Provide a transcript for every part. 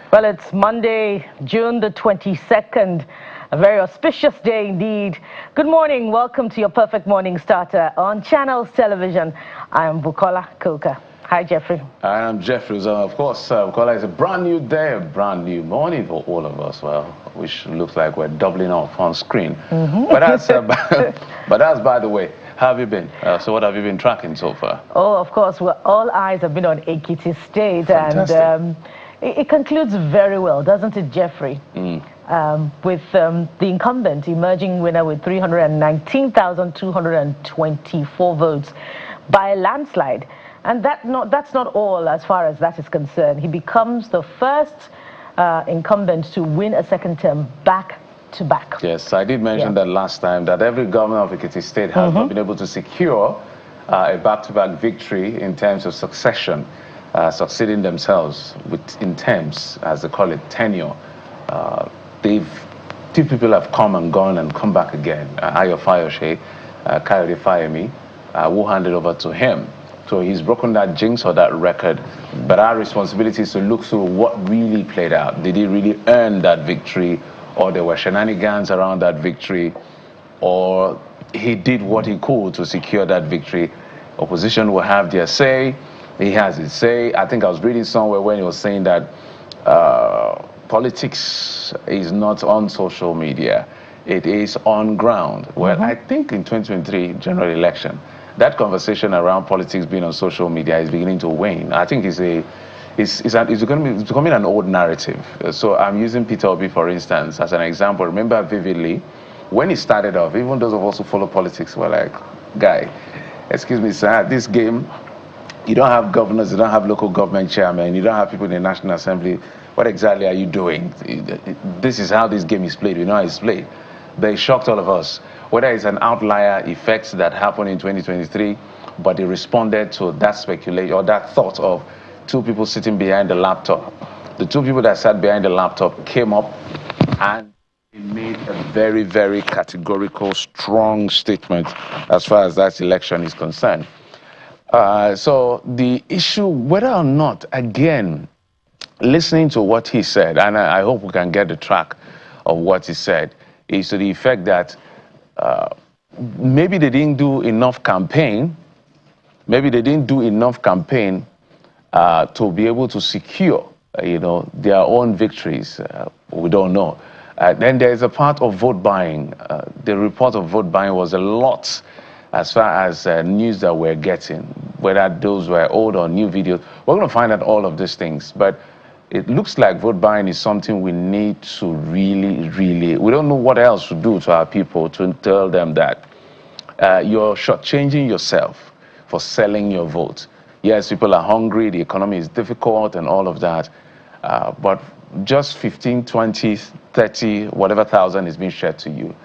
Well, it's Monday, June the 22nd, a very auspicious day indeed. Good morning. Welcome to your Perfect Morning Starter on Channels Television. I am Bukola Koka. Hi, Jeffrey. I am Jeffrey. Of course, Bukola, it's a brand new day, a brand new morning for all of us. Well, which looks like we're doubling up on screen. But that's by the way. How have you been? So what have you been tracking so far? Oh, of course. Well, all eyes have been on Ekiti State. Fantastic. And it concludes very well, doesn't it, Jeffrey? With the incumbent emerging winner with 319,224 votes by a landslide. And that's not all as far as that is concerned. He becomes the first incumbent to win a second term back to back. Yes, I did mention that last time, that every governor of Ekiti State has not been able to secure a back-to-back victory in terms of succession, succeeding themselves in terms, as they call it, tenure. Two people have come and gone and come back again. Ayo Fayose, Kayode Fayemi, who handed over to him. So he's broken that jinx or that record. But our responsibility is to look through what really played out. Did he really earn that victory? Or there were shenanigans around that victory, or he did what he could to secure that victory. Opposition will have their say. He has his say. I think I was reading somewhere when he was saying that politics is not on social media. It is on ground. Well, I think in 2023 general election, that conversation around politics being on social media is beginning to wane. I think it's becoming an old narrative. So I'm using Peter Obi, for instance, as an example. Remember vividly, when he started off, even those of us who follow politics were like, guy, excuse me, sir, this game, you don't have governors, you don't have local government chairmen, you don't have people in the National Assembly. What exactly are you doing? This is how this game is played. We know how it's played. They shocked all of us. Whether it's an outlier effect that happened in 2023, but they responded to that speculation or that thought of two people sitting behind the laptop. The two people that sat behind the laptop came up and made a very, very categorical, strong statement as far as that election is concerned. So the issue, whether or not, again, listening to what he said, and I hope we can get the track of what he said, is to the effect that maybe they didn't do enough campaign, to be able to secure, their own victories. We don't know. Then there's a part of vote buying. The report of vote buying was a lot as far as news that we're getting, whether those were old or new videos. We're going to find out all of these things. But it looks like vote buying is something we need to really, we don't know what else to do to our people to tell them that you're shortchanging yourself for selling your vote. Yes, people are hungry, the economy is difficult and all of that, but just 15, 20, 30, whatever thousand is being shared to you.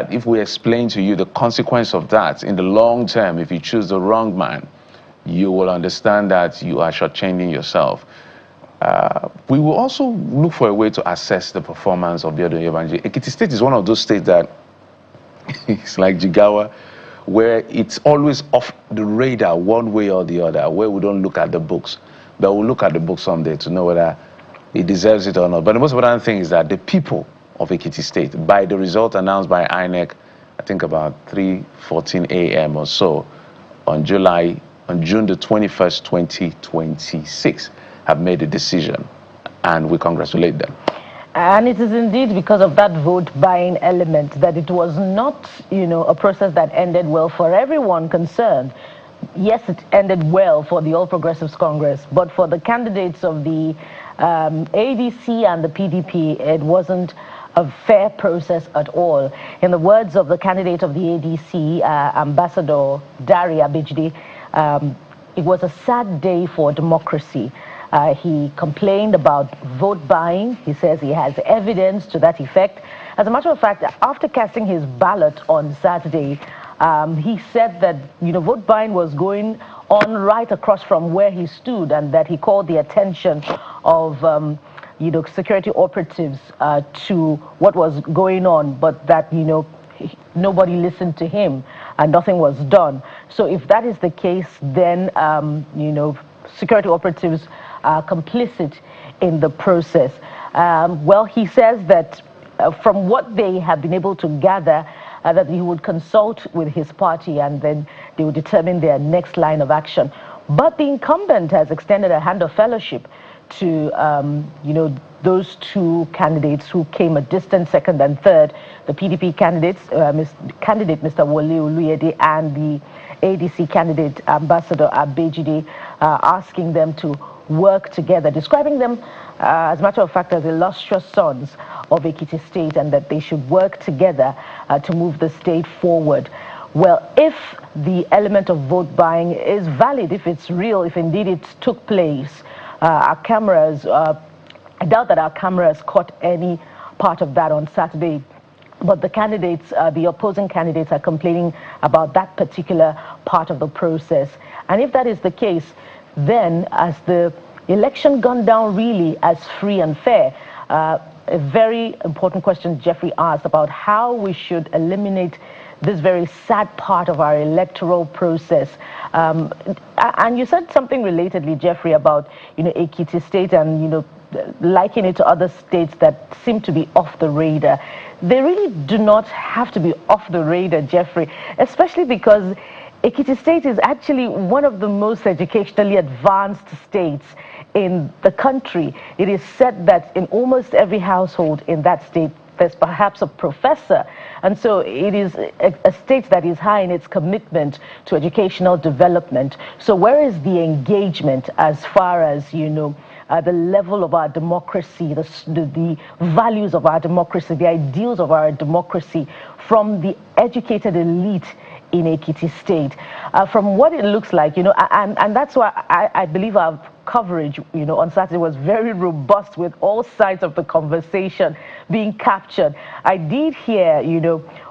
If we explain to you the consequence of that in the long term, if you choose the wrong man, you will understand that you are shortchanging yourself. We will also look for a way to assess the performance of the other Evangelist. Ekiti State is one of those states that it's like Jigawa, where it's always off the radar one way or the other, where we don't look at the books. But we'll look at the books someday to know whether it deserves it or not. But the most important thing is that the people of Ekiti State, by the result announced by INEC, I think about 3:14 a.m. or so, on June the 21st, 2026, have made a decision, and we congratulate them. And it is indeed because of that vote buying element that it was not, a process that ended well for everyone concerned. Yes, it ended well for the All Progressives Congress, but for the candidates of the ADC and the PDP, it wasn't a fair process at all. In the words of the candidate of the ADC, Ambassador Dari Abijdi, it was a sad day for democracy. He complained about vote buying. He says he has evidence to that effect. As a matter of fact, after casting his ballot on Saturday, he said that vote buying was going on right across from where he stood, and that he called the attention of security operatives to what was going on, but that nobody listened to him and nothing was done. So if that is the case, then security operatives are complicit in the process. Well, he says that from what they have been able to gather, that he would consult with his party and then they would determine their next line of action. But the incumbent has extended a hand of fellowship to, those two candidates who came a distant second and third, the PDP candidates, Mr. Wole Oluyede, and the ADC candidate, Ambassador Abejide, asking them to work together, describing them, as a matter of fact, as illustrious sons of Ekiti State, and that they should work together to move the state forward. Well, if the element of vote buying is valid, if it's real, if indeed it took place, our cameras, I doubt that our cameras caught any part of that on Saturday. But the candidates, the opposing candidates, are complaining about that particular part of the process. And if that is the case, then as the election gone down really as free and fair, a very important question Jeffrey asked about how we should eliminate this very sad part of our electoral process. And you said something relatedly, Jeffrey, about, Ekiti State and, liken it to other states that seem to be off the radar. They really do not have to be off the radar, Jeffrey, especially because Ekiti State is actually one of the most educationally advanced states in the country. It is said that in almost every household in that state, there's perhaps a professor. And so it is a state that is high in its commitment to educational development. So where is the engagement as far as, the level of our democracy, the values of our democracy, the ideals of our democracy from the educated elite in Ekiti State? From what it looks like, and that's why I believe our coverage, on Saturday was very robust with all sides of the conversation being captured. I did hear,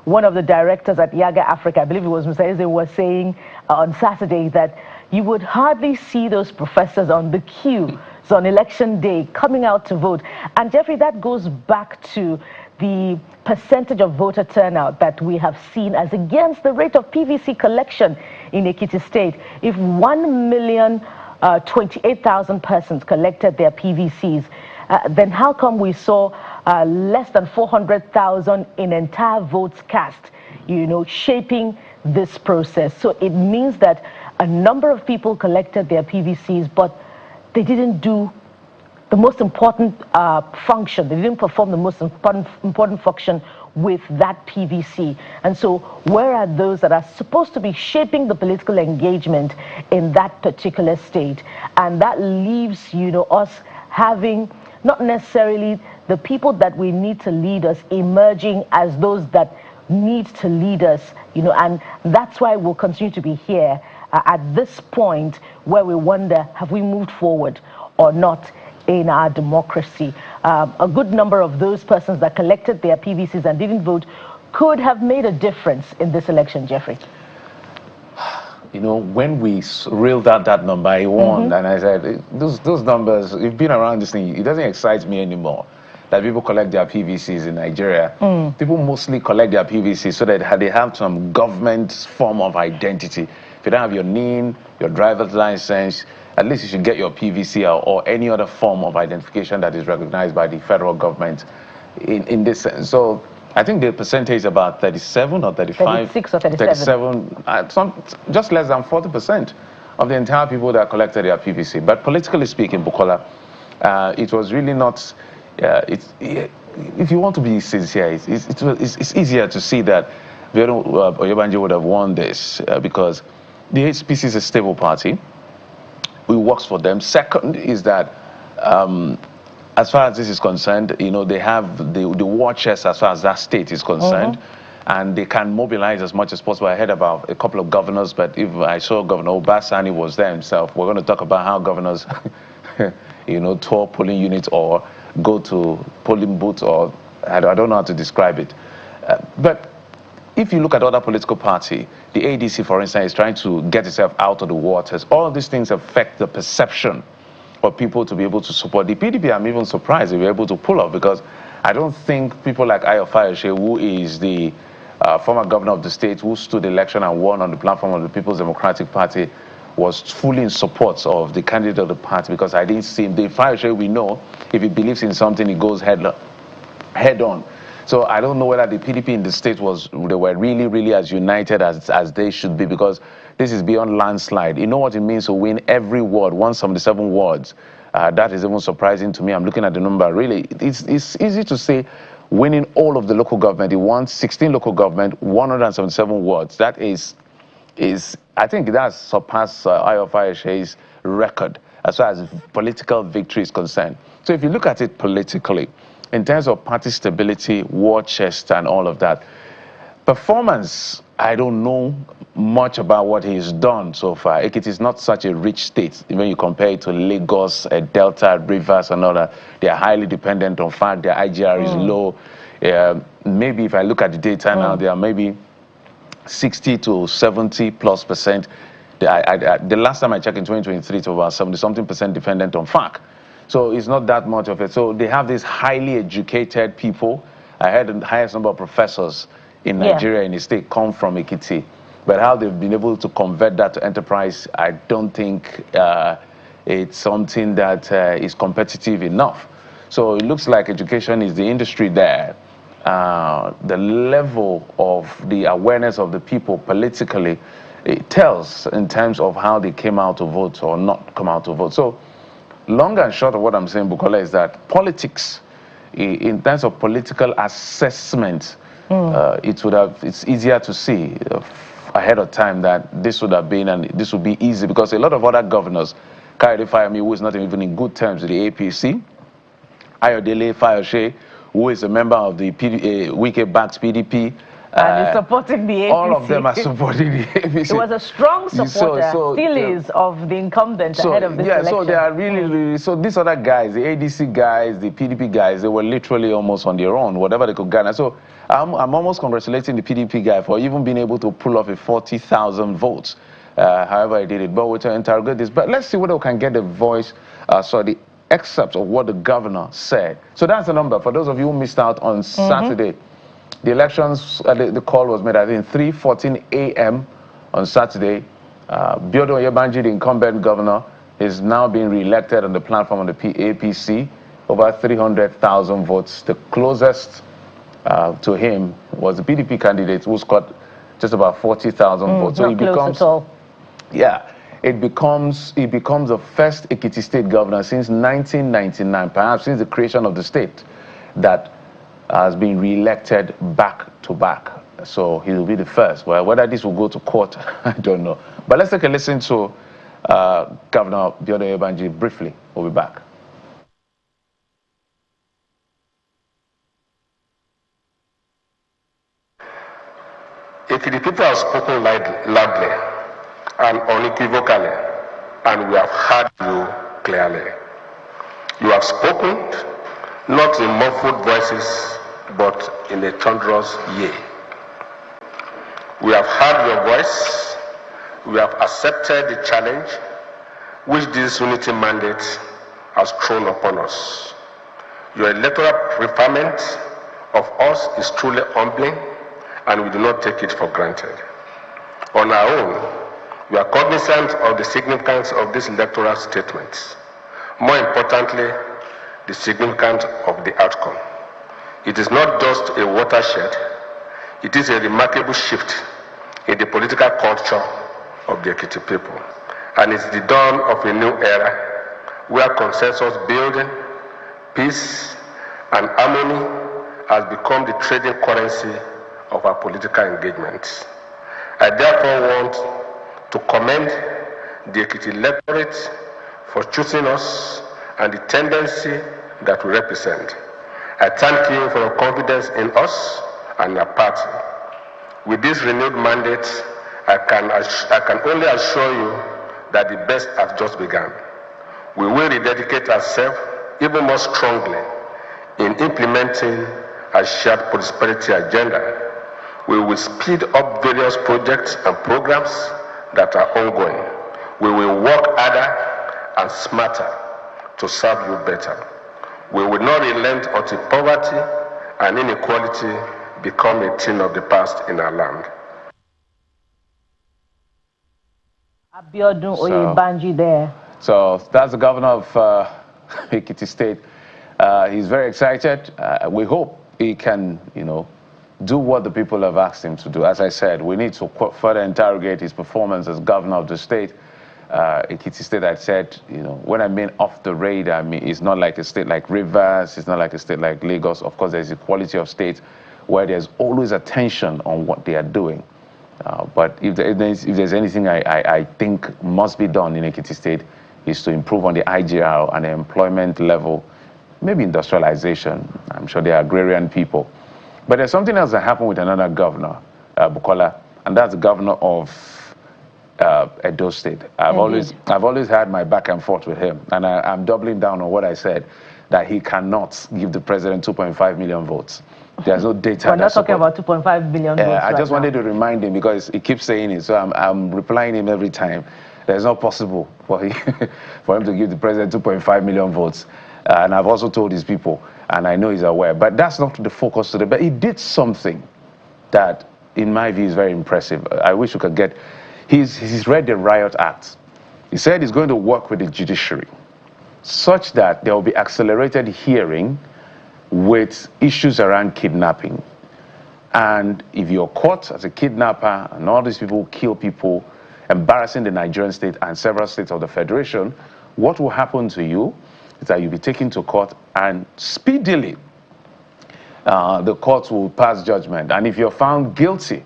one of the directors at Yaga Africa, I believe it was Mr. Eze, was saying on Saturday that you would hardly see those professors on the queue on election day coming out to vote. And Jeffrey, that goes back to the percentage of voter turnout that we have seen as against the rate of PVC collection in Ekiti State. If 1,028,000 persons collected their PVCs, then how come we saw less than 400,000 in entire votes cast, shaping this process? So it means that a number of people collected their PVCs, but they didn't do the most important function. They didn't perform the most important function with that PVC. And so where are those that are supposed to be shaping the political engagement in that particular state? And that leaves, us having not necessarily the people that we need to lead us emerging as those that need to lead us, and that's why we'll continue to be here at this point where we wonder, have we moved forward or not in our democracy? A good number of those persons that collected their PVCs and didn't vote could have made a difference in this election, Jeffrey. When we reeled out that number, I won, and I said, those numbers, you've been around this thing, it doesn't excite me anymore that people collect their PVCs in Nigeria. People mostly collect their PVCs so that they have some government form of identity. If you don't have your NIN, your driver's license, at least you should get your PVC or any other form of identification that is recognized by the federal government in this sense. So I think the percentage is about 37 or 35. 36 or 37. Just less than 40% of the entire people that collected their PVC. But politically speaking, Bukola, it was really not, if you want to be sincere, it's easier to see that Vero Oyebanje would have won this because the HPC is a stable party. It works for them. Second is that as far as this is concerned, they have the war chest as far as that state is concerned, and they can mobilize as much as possible. I heard about a couple of governors, but if I saw Governor Obasani was there himself, we're going to talk about how governors, tour polling units or go to polling booths, or I don't know how to describe it. But if you look at other political parties, the ADC, for instance, is trying to get itself out of the waters. All of these things affect the perception of people to be able to support the PDP. I'm even surprised they were able to pull off, because I don't think people like Ayo Fayose, who is the former governor of the state, who stood election and won on the platform of the People's Democratic Party, was fully in support of the candidate of the party, because I didn't see him. The Fayose, we know, if he believes in something, he goes head on. So I don't know whether the PDP in the state they were really as united as they should be, because this is beyond landslide. You know what it means to win every ward, 177 wards. That is even surprising to me. I'm looking at the number. Really, it's easy to say winning all of the local government. He won 16 local government, 177 wards. That is I think that's surpassed Ayo Fayose's record as far as political victory is concerned. So if you look at it politically, in terms of party stability, war chest, and all of that, performance, I don't know much about what he's done so far. Ekiti is not such a rich state. When you compare it to Lagos, Delta, Rivers, and all that, they are highly dependent on fact their IGR is low. Maybe if I look at the data now, they are maybe 60 to 70+%. The last time I checked in 2023, it was about 70-something% dependent on FAC. So it's not that much of it. So they have these highly educated people. I had the highest number of professors in Nigeria in the state come from Ekiti. But how they've been able to convert that to enterprise, I don't think it's something that is competitive enough. So it looks like education is the industry there. The level of the awareness of the people politically, it tells in terms of how they came out to vote or not come out to vote. So long and short of what I'm saying, Bukola, is that politics, in terms of political assessment, it's easier to see ahead of time that this would have been, and this would be easy, because a lot of other governors, Kayode Fayemi, who is not even in good terms with the APC, Ayodele Fayose, who is a member of the Wike-backed PDP, and he's supporting the APC. All of them are supporting the APC. He was a strong supporter, still is, of the incumbent ahead of this election. So they are really, so these other guys, the ADC guys, the PDP guys, they were literally almost on their own, whatever they could garner. So I'm almost congratulating the PDP guy for even being able to pull off a 40,000 votes, however he did it. But we'll interrogate this. But let's see whether we can get the voice, the excerpt of what the governor said. So that's the number. For those of you who missed out on Saturday, the elections, the call was made, I think, 3:14 a.m. on Saturday. Biodun Oyebanji, the incumbent governor, is now being re-elected on the platform of the APC, over 300,000 votes. The closest to him was the PDP candidate, who scored just about 40,000 votes. So he becomes, he becomes the first Ekiti state governor since 1999, perhaps since the creation of the state, that has been re-elected back to back. So he will be the first. Well, whether this will go to court, I don't know. But let's take a listen to Governor Biodun Oyebanji briefly. We'll be back. Ekiti people have spoken loudly and unequivocally, and we have heard you clearly. You have spoken not in muffled voices, but in a thunderous yea. We have heard your voice. We have accepted the challenge which this unity mandate has thrown upon us. Your electoral preferment of us is truly humbling, and we do not take it for granted. On our own, we are cognizant of the significance of this electoral statement. More importantly, the significance of the outcome. It is not just a watershed, it is a remarkable shift in the political culture of the Ekiti people. And it's the dawn of a new era where consensus building, peace, and harmony has become the trading currency of our political engagements. I therefore want to commend the Ekiti electorate for choosing us and the tendency that we represent. I thank you for your confidence in us and your party. With this renewed mandate, I can only assure you that the best has just begun. We will rededicate ourselves even more strongly in implementing a shared prosperity agenda. We will speed up various projects and programs that are ongoing. We will work harder and smarter to serve you better. We will not relent until poverty and inequality become a thing of the past in our land. Abiodun Oyebanji there. So that's the governor of Ekiti State. He's very excited. We hope he can, do what the people have asked him to do. As I said, we need to further interrogate his performance as governor of the state. Ekiti State, I said, when I mean off the radar, I mean it's not like a state like Rivers, it's not like a state like Lagos. Of course, there's equality of states where there's always attention on what they are doing. But if there's anything I think must be done in Ekiti State, is to improve on the IGR and the employment level, maybe industrialization. I'm sure they are agrarian people. But there's something else that happened with another governor, Bukola, and that's the governor of Edo State. I've always had my back and forth with him, and I'm doubling down on what I said, that he cannot give the president 2.5 million votes. There's no data. We're not talking about 2.5 billion votes. I just wanted to remind him because he keeps saying it, so I'm replying him every time. It's not possible for him to give the president 2.5 million votes. And I've also told his people, and I know he's aware. But that's not the focus today. But he did something that, in my view, is very impressive. I wish we could get... He's read the Riot Act. He said he's going to work with the judiciary such that there will be accelerated hearing with issues around kidnapping. And if you're caught as a kidnapper and all these people kill people, embarrassing the Nigerian state and several states of the Federation, what will happen to you is that you'll be taken to court, and speedily the courts will pass judgment. And if you're found guilty,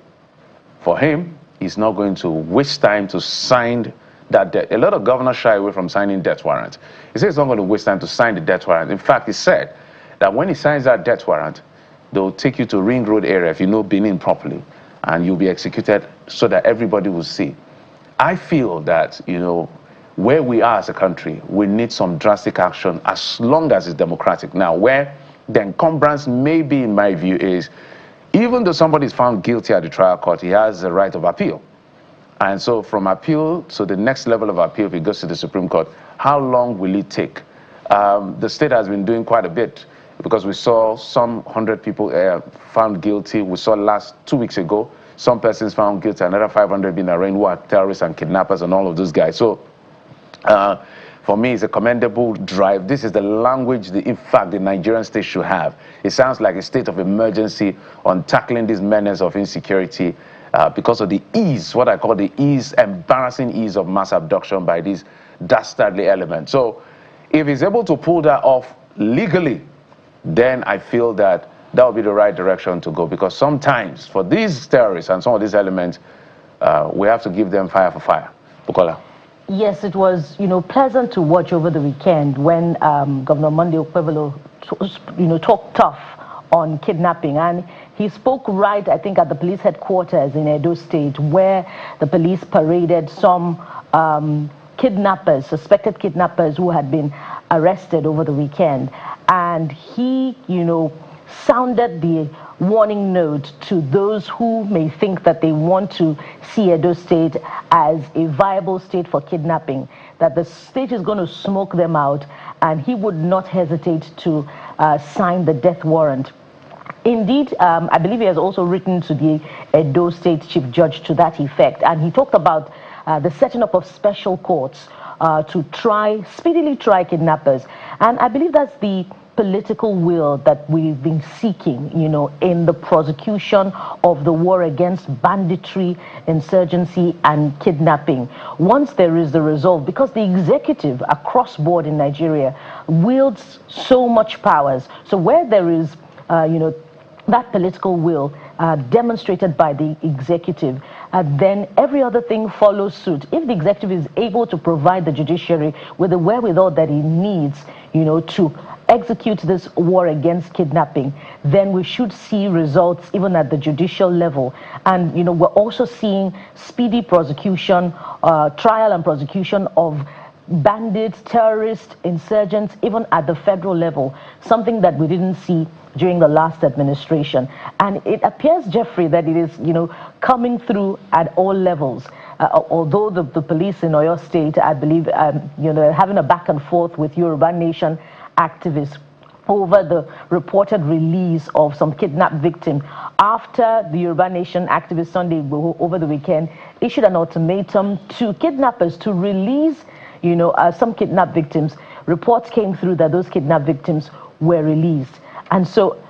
for him, he's not going to waste time to sign that death. A lot of governors shy away from signing death warrants. He says he's not going to waste time to sign the death warrant. In fact, he said that when he signs that death warrant, they'll take you to Ring Road area, if you know Benin properly, and you'll be executed so that everybody will see. I feel that, where we are as a country, we need some drastic action as long as it's democratic. Now, where the encumbrance may be, in my view, is even though somebody is found guilty at the trial court, he has the right of appeal. And so from appeal to the next level of appeal, if he goes to the Supreme Court, how long will it take? The state has been doing quite a bit, because we saw some 100 people found guilty. We saw 2 weeks ago, some persons found guilty, another 500 being arraigned, who are terrorists and kidnappers and all of those guys. So for me, it's a commendable drive. This is the language, in fact, the Nigerian state should have. It sounds like a state of emergency on tackling this menace of insecurity because of the ease, what I call the embarrassing ease of mass abduction by these dastardly elements. So if he's able to pull that off legally, then I feel that that would be the right direction to go, because sometimes for these terrorists and some of these elements, we have to give them fire for fire. Bukola. Yes, it was, pleasant to watch over the weekend when Governor Monday Okpebholo, talked tough on kidnapping. And he spoke right, I think, at the police headquarters in Edo State, where the police paraded some kidnappers, suspected kidnappers who had been arrested over the weekend. And he, sounded the warning note to those who may think that they want to see Edo State as a viable state for kidnapping, that the state is going to smoke them out, and he would not hesitate to sign the death warrant. Indeed, I believe he has also written to the Edo State Chief Judge to that effect, and he talked about the setting up of special courts to speedily try kidnappers. And I believe that's the political will that we've been seeking, in the prosecution of the war against banditry, insurgency, and kidnapping. Once there is the resolve, because the executive across board in Nigeria wields so much powers. So where there is, that political will demonstrated by the executive, then every other thing follows suit. If the executive is able to provide the judiciary with the wherewithal that it needs, to execute this war against kidnapping, then we should see results even at the judicial level. And, we're also seeing speedy prosecution, trial and prosecution of bandits, terrorists, insurgents, even at the federal level, something that we didn't see during the last administration. And it appears, Jeffrey, that it is, coming through at all levels. Although the police in Oyo State, I believe, having a back and forth with Yoruba Nation activists over the reported release of some kidnapped victim after the Yoruba Nation activist Sunday Igboho over the weekend issued an ultimatum to kidnappers to release, some kidnapped victims. Reports came through that those kidnapped victims were released. And so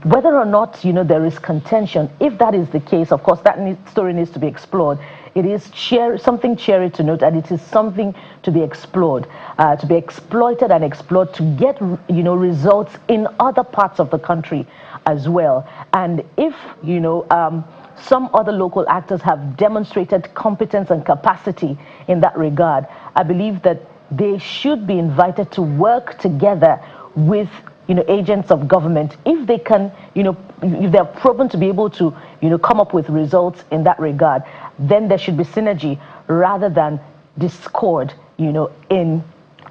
whether or not, there is contention, if that is the case, of course, that story needs to be explored. It is something cheery to note, and it is something to be explored, to be exploited and explored to get, results in other parts of the country as well. And if, some other local actors have demonstrated competence and capacity in that regard, I believe that they should be invited to work together with agents of government if they can, if they're proven to be able to, come up with results in that regard. Then there should be synergy rather than discord, in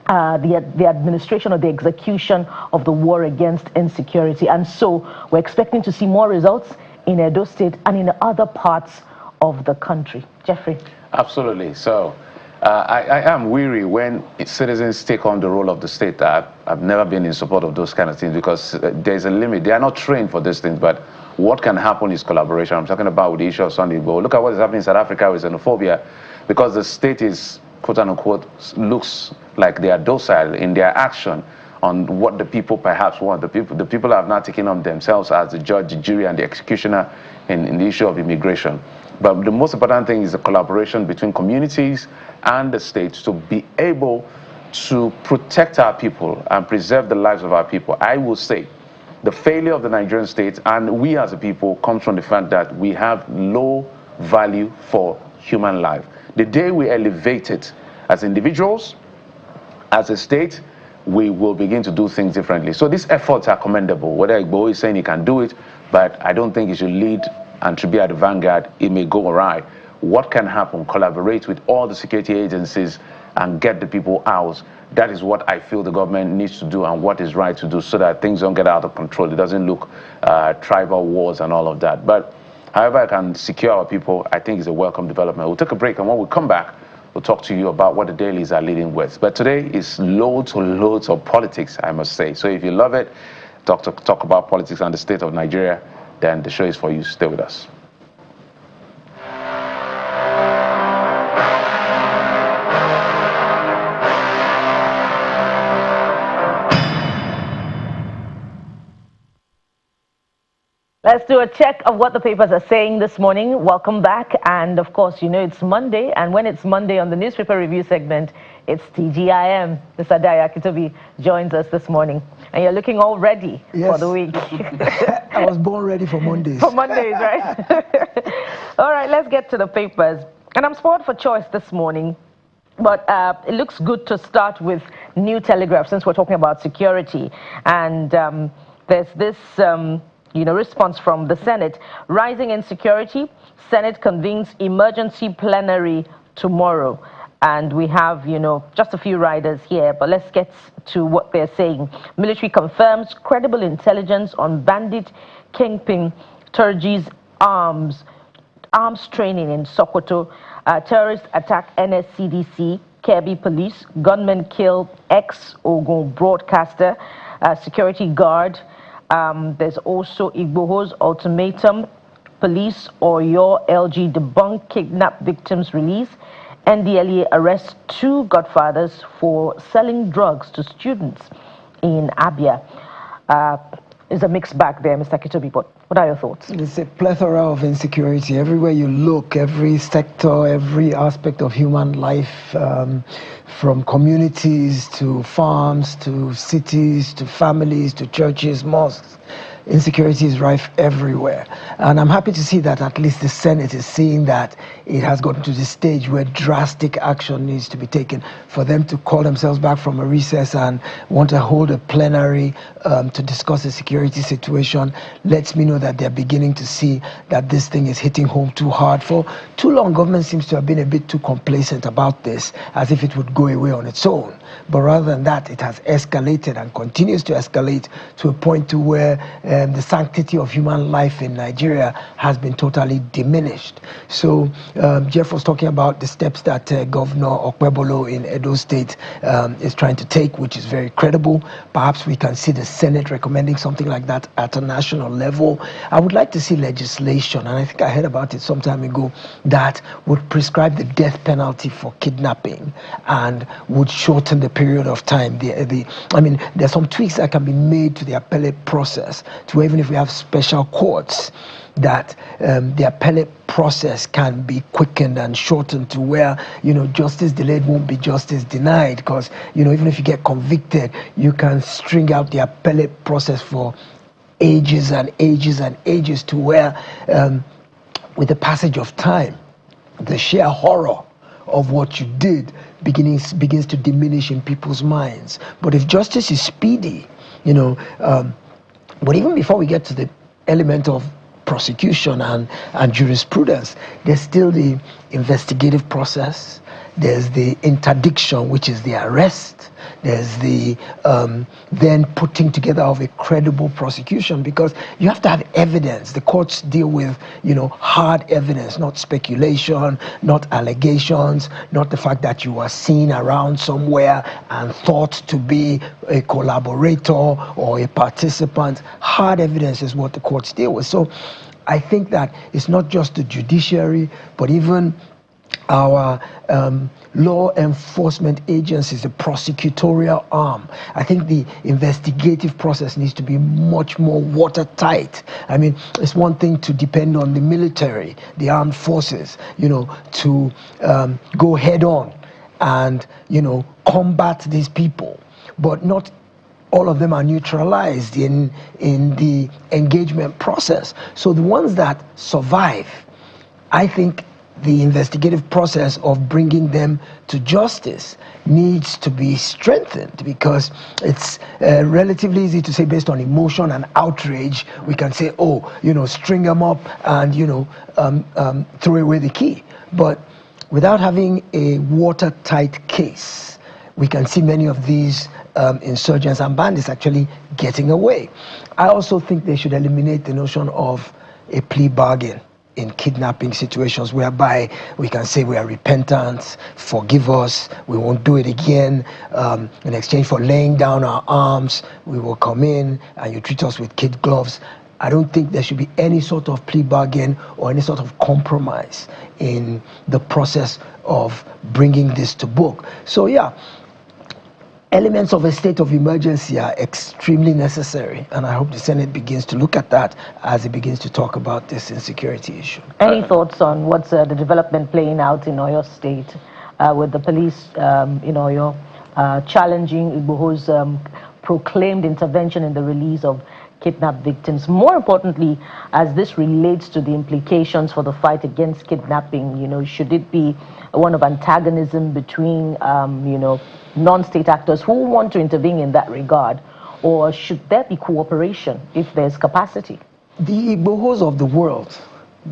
the administration or the execution of the war against insecurity. And so we're expecting to see more results in Edo State and in other parts of the country. Jeffrey. Absolutely. So I am weary when citizens take on the role of the state. I've never been in support of those kind of things because there's a limit. They are not trained for these things, but what can happen is collaboration. I'm talking about with the issue of Sunday Igboho. Look at what is happening in South Africa with xenophobia, because the state is, quote unquote, looks like they are docile in their action on what the people perhaps want. The people have now taken on themselves as the judge, the jury, and the executioner in the issue of immigration. But the most important thing is the collaboration between communities and the states to be able to protect our people and preserve the lives of our people. I will say the failure of the Nigerian state and we as a people comes from the fact that we have low value for human life. The day we elevate it as individuals, as a state, we will begin to do things differently. So these efforts are commendable. Whether Igboho is saying he can do it, but I don't think he should lead and to be at the vanguard. It may go awry. What can happen? Collaborate with all the security agencies and get the people out. That is what I feel the government needs to do and what is right to do so that things don't get out of control. It doesn't look tribal wars and all of that. But however I can secure our people, I think is a welcome development. We'll take a break, and when we come back, we'll talk to you about what the dailies are leading with. But today is loads of politics, I must say. So if you love it, talk about politics and the state of Nigeria, then the show is for you. Stay with us. Let's do a check of what the papers are saying this morning. Welcome back. And of course, it's Monday. And when it's Monday on the newspaper review segment, it's TGIM. Mr. Daya Kitobi joins us this morning. And you're looking all ready for the week. I was born ready for Mondays. For Mondays, right? All right, let's get to the papers. And I'm spoiled for choice this morning. But it looks good to start with New Telegraph since we're talking about security. And there's this... response from the Senate. Rising insecurity, Senate convenes emergency plenary tomorrow. And we have, just a few riders here, but let's get to what they're saying. Military confirms credible intelligence on bandit kingpin Turji's arms training in Sokoto. Terrorists attack NSCDC, Kebbi police, gunmen kill ex-Ogun broadcaster, security guard. There's also Igboho's ultimatum, police or your LG debunk kidnap victims release. NDLEA arrests 2 godfathers for selling drugs to students in Abia. It's a mixed bag there, Mr. Kitobi, but what are your thoughts? It's a plethora of insecurity. Everywhere you look, every sector, every aspect of human life, from communities to farms to cities to families to churches, mosques. Insecurity is rife everywhere. And I'm happy to see that at least the Senate is seeing that it has gotten to the stage where drastic action needs to be taken. For them to call themselves back from a recess and want to hold a plenary to discuss the security situation lets me know that they're beginning to see that this thing is hitting home too hard. For too long, government seems to have been a bit too complacent about this, as if it would go away on its own. But rather than that, it has escalated and continues to escalate to a point to where the sanctity of human life in Nigeria has been totally diminished. So Jeff was talking about the steps that Governor Okpebholo in Edo State is trying to take, which is very credible. Perhaps we can see the Senate recommending something like that at a national level. I would like to see legislation, and I think I heard about it some time ago, that would prescribe the death penalty for kidnapping and would shorten the period of time. I mean, there's some tweaks that can be made to the appellate process, to even if we have special courts, that the appellate process can be quickened and shortened to where, justice delayed won't be justice denied, because, even if you get convicted, you can string out the appellate process for ages and ages and ages, to where with the passage of time, the sheer horror of what you did begins to diminish in people's minds. But if justice is speedy, but even before we get to the element of prosecution and jurisprudence, there's still the investigative process, there's the interdiction, which is the arrest, there's the then putting together of a credible prosecution, because you have to have evidence. The courts deal with hard evidence, not speculation, not allegations, not the fact that you were seen around somewhere and thought to be a collaborator or a participant. Hard evidence is what the courts deal with. So I think that it's not just the judiciary, but even our law enforcement agencies, the prosecutorial arm. I think the investigative process needs to be much more watertight. I mean, it's one thing to depend on the military, the armed forces, to go head on and, combat these people, but not all of them are neutralized in the engagement process. So the ones that survive, I think the investigative process of bringing them to justice needs to be strengthened, because it's relatively easy to say, based on emotion and outrage, we can say, string them up and throw away the key. But without having a watertight case, we can see many of these insurgents and bandits actually getting away. I also think they should eliminate the notion of a plea bargain in kidnapping situations, whereby we can say we are repentant, forgive us, we won't do it again. In exchange for laying down our arms, we will come in and you treat us with kid gloves. I don't think there should be any sort of plea bargain or any sort of compromise in the process of bringing this to book. So yeah, elements of a state of emergency are extremely necessary, and I hope the Senate begins to look at that as it begins to talk about this insecurity issue. Any thoughts on what's the development playing out in Oyo State with the police in Oyo challenging Igboho's proclaimed intervention in the release of kidnapped victims? More importantly, as this relates to the implications for the fight against kidnapping, should it be one of antagonism between non-state actors who want to intervene in that regard, or should there be cooperation if there's capacity? The Igbohos of the world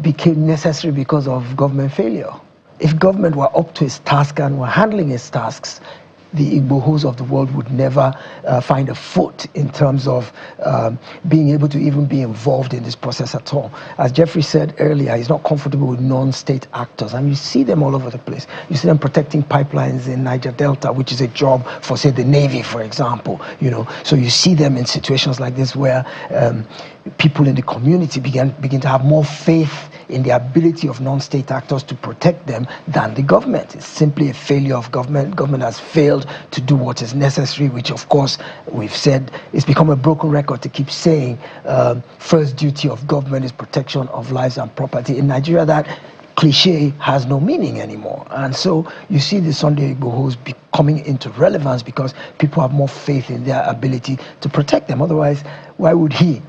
became necessary because of government failure. If government were up to its task and were handling its tasks, the Igbohos of the world would never find a foot in terms of being able to even be involved in this process at all. As Jeffrey said earlier, he's not comfortable with non-state actors, and you see them all over the place. You see them protecting pipelines in Niger Delta, which is a job for, say, the Navy, for example. So you see them in situations like this where people in the community begin to have more faith in the ability of non-state actors to protect them than the government. It's simply a failure of government. Government has failed to do what is necessary, which of course we've said, it's become a broken record to keep saying first duty of government is protection of lives and property. In Nigeria, that cliche has no meaning anymore. And so you see the Sunday Igbohos coming into relevance because people have more faith in their ability to protect them. Otherwise, why would he,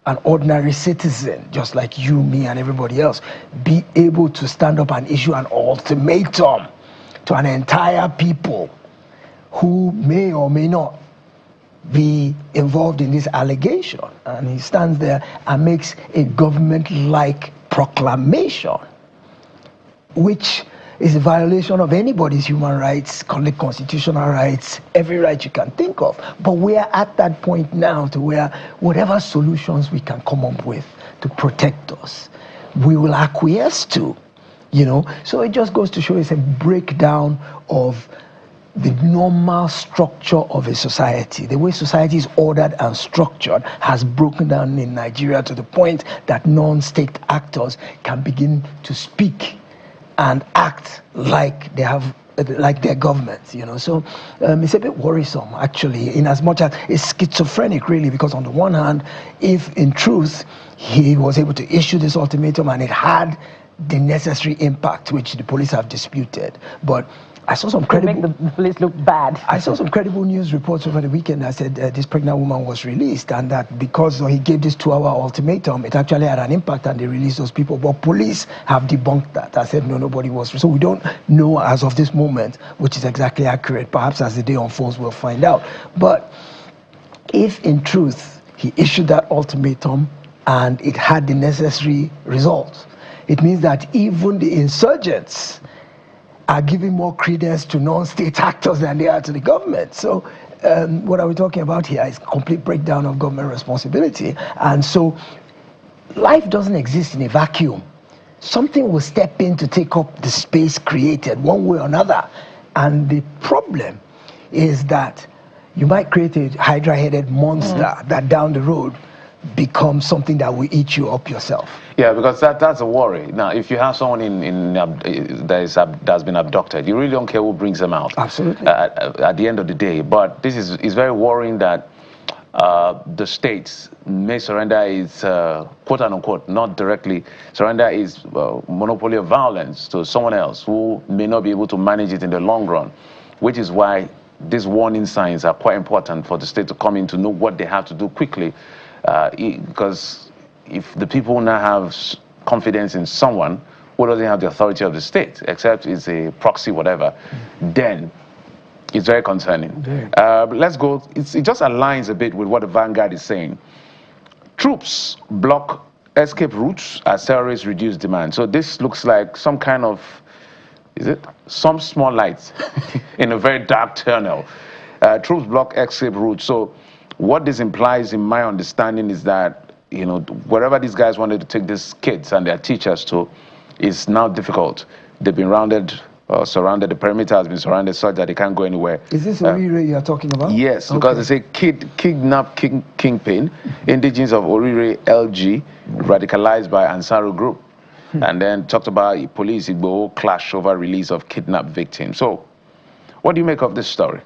an ordinary citizen, just like you, me, and everybody else, be able to stand up and issue an ultimatum to an entire people who may or may not be involved in this allegation? And he stands there and makes a government-like proclamation, which is a violation of anybody's human rights, constitutional rights, every right you can think of. But we are at that point now to where whatever solutions we can come up with to protect us, we will acquiesce to, you know. So it just goes to show it's a breakdown of the normal structure of a society. The way society is ordered and structured has broken down in Nigeria to the point that non-state actors can begin to speak and act like they have, like their governments, you know. So it's a bit worrisome, actually, in as much as it's schizophrenic, really, because on the one hand, if in truth he was able to issue this ultimatum and it had the necessary impact, which the police have disputed, but I saw some credible... Make the police look bad. I saw some credible news reports over the weekend that said this pregnant woman was released, and that because he gave this 2-hour ultimatum, it actually had an impact and they released those people. But police have debunked that. I said, no, nobody was. So we don't know as of this moment, which is exactly accurate. Perhaps as the day unfolds, we'll find out. But if in truth he issued that ultimatum and it had the necessary results, it means that even the insurgents are giving more credence to non-state actors than they are to the government. So what are we talking about here is complete breakdown of government responsibility. And so life doesn't exist in a vacuum. Something will step in to take up the space created one way or another. And the problem is that you might create a hydra-headed monster that down the road becomes something that will eat you up yourself. Yeah, because that's a worry. Now, if you have someone that's been abducted, you really don't care who brings them out. Absolutely. At the end of the day. But this is very worrying that the states may surrender its, quote unquote, not directly, surrender its monopoly of violence to someone else who may not be able to manage it in the long run, which is why these warning signs are quite important for the state to come in to know what they have to do quickly. Because if the people now have confidence in someone who doesn't have the authority of the state, except it's a proxy, whatever, then it's very concerning. Let's go. It just aligns a bit with what the Vanguard is saying. Troops block escape routes as terrorists reduce demand. So this looks like some kind of, is it? Some small lights in a very dark tunnel. Troops block escape routes. So what this implies, in my understanding, is that, you know, wherever these guys wanted to take these kids and their teachers to is now difficult. They've been surrounded, the perimeter has been surrounded such that they can't go anywhere. Is this Orire you are talking about? Yes, because they say kidnap kingpin, indigenous of Orire LG, radicalized by Ansaru group. And then talked about police Igbo clash over release of kidnapped victims. So what do you make of this story?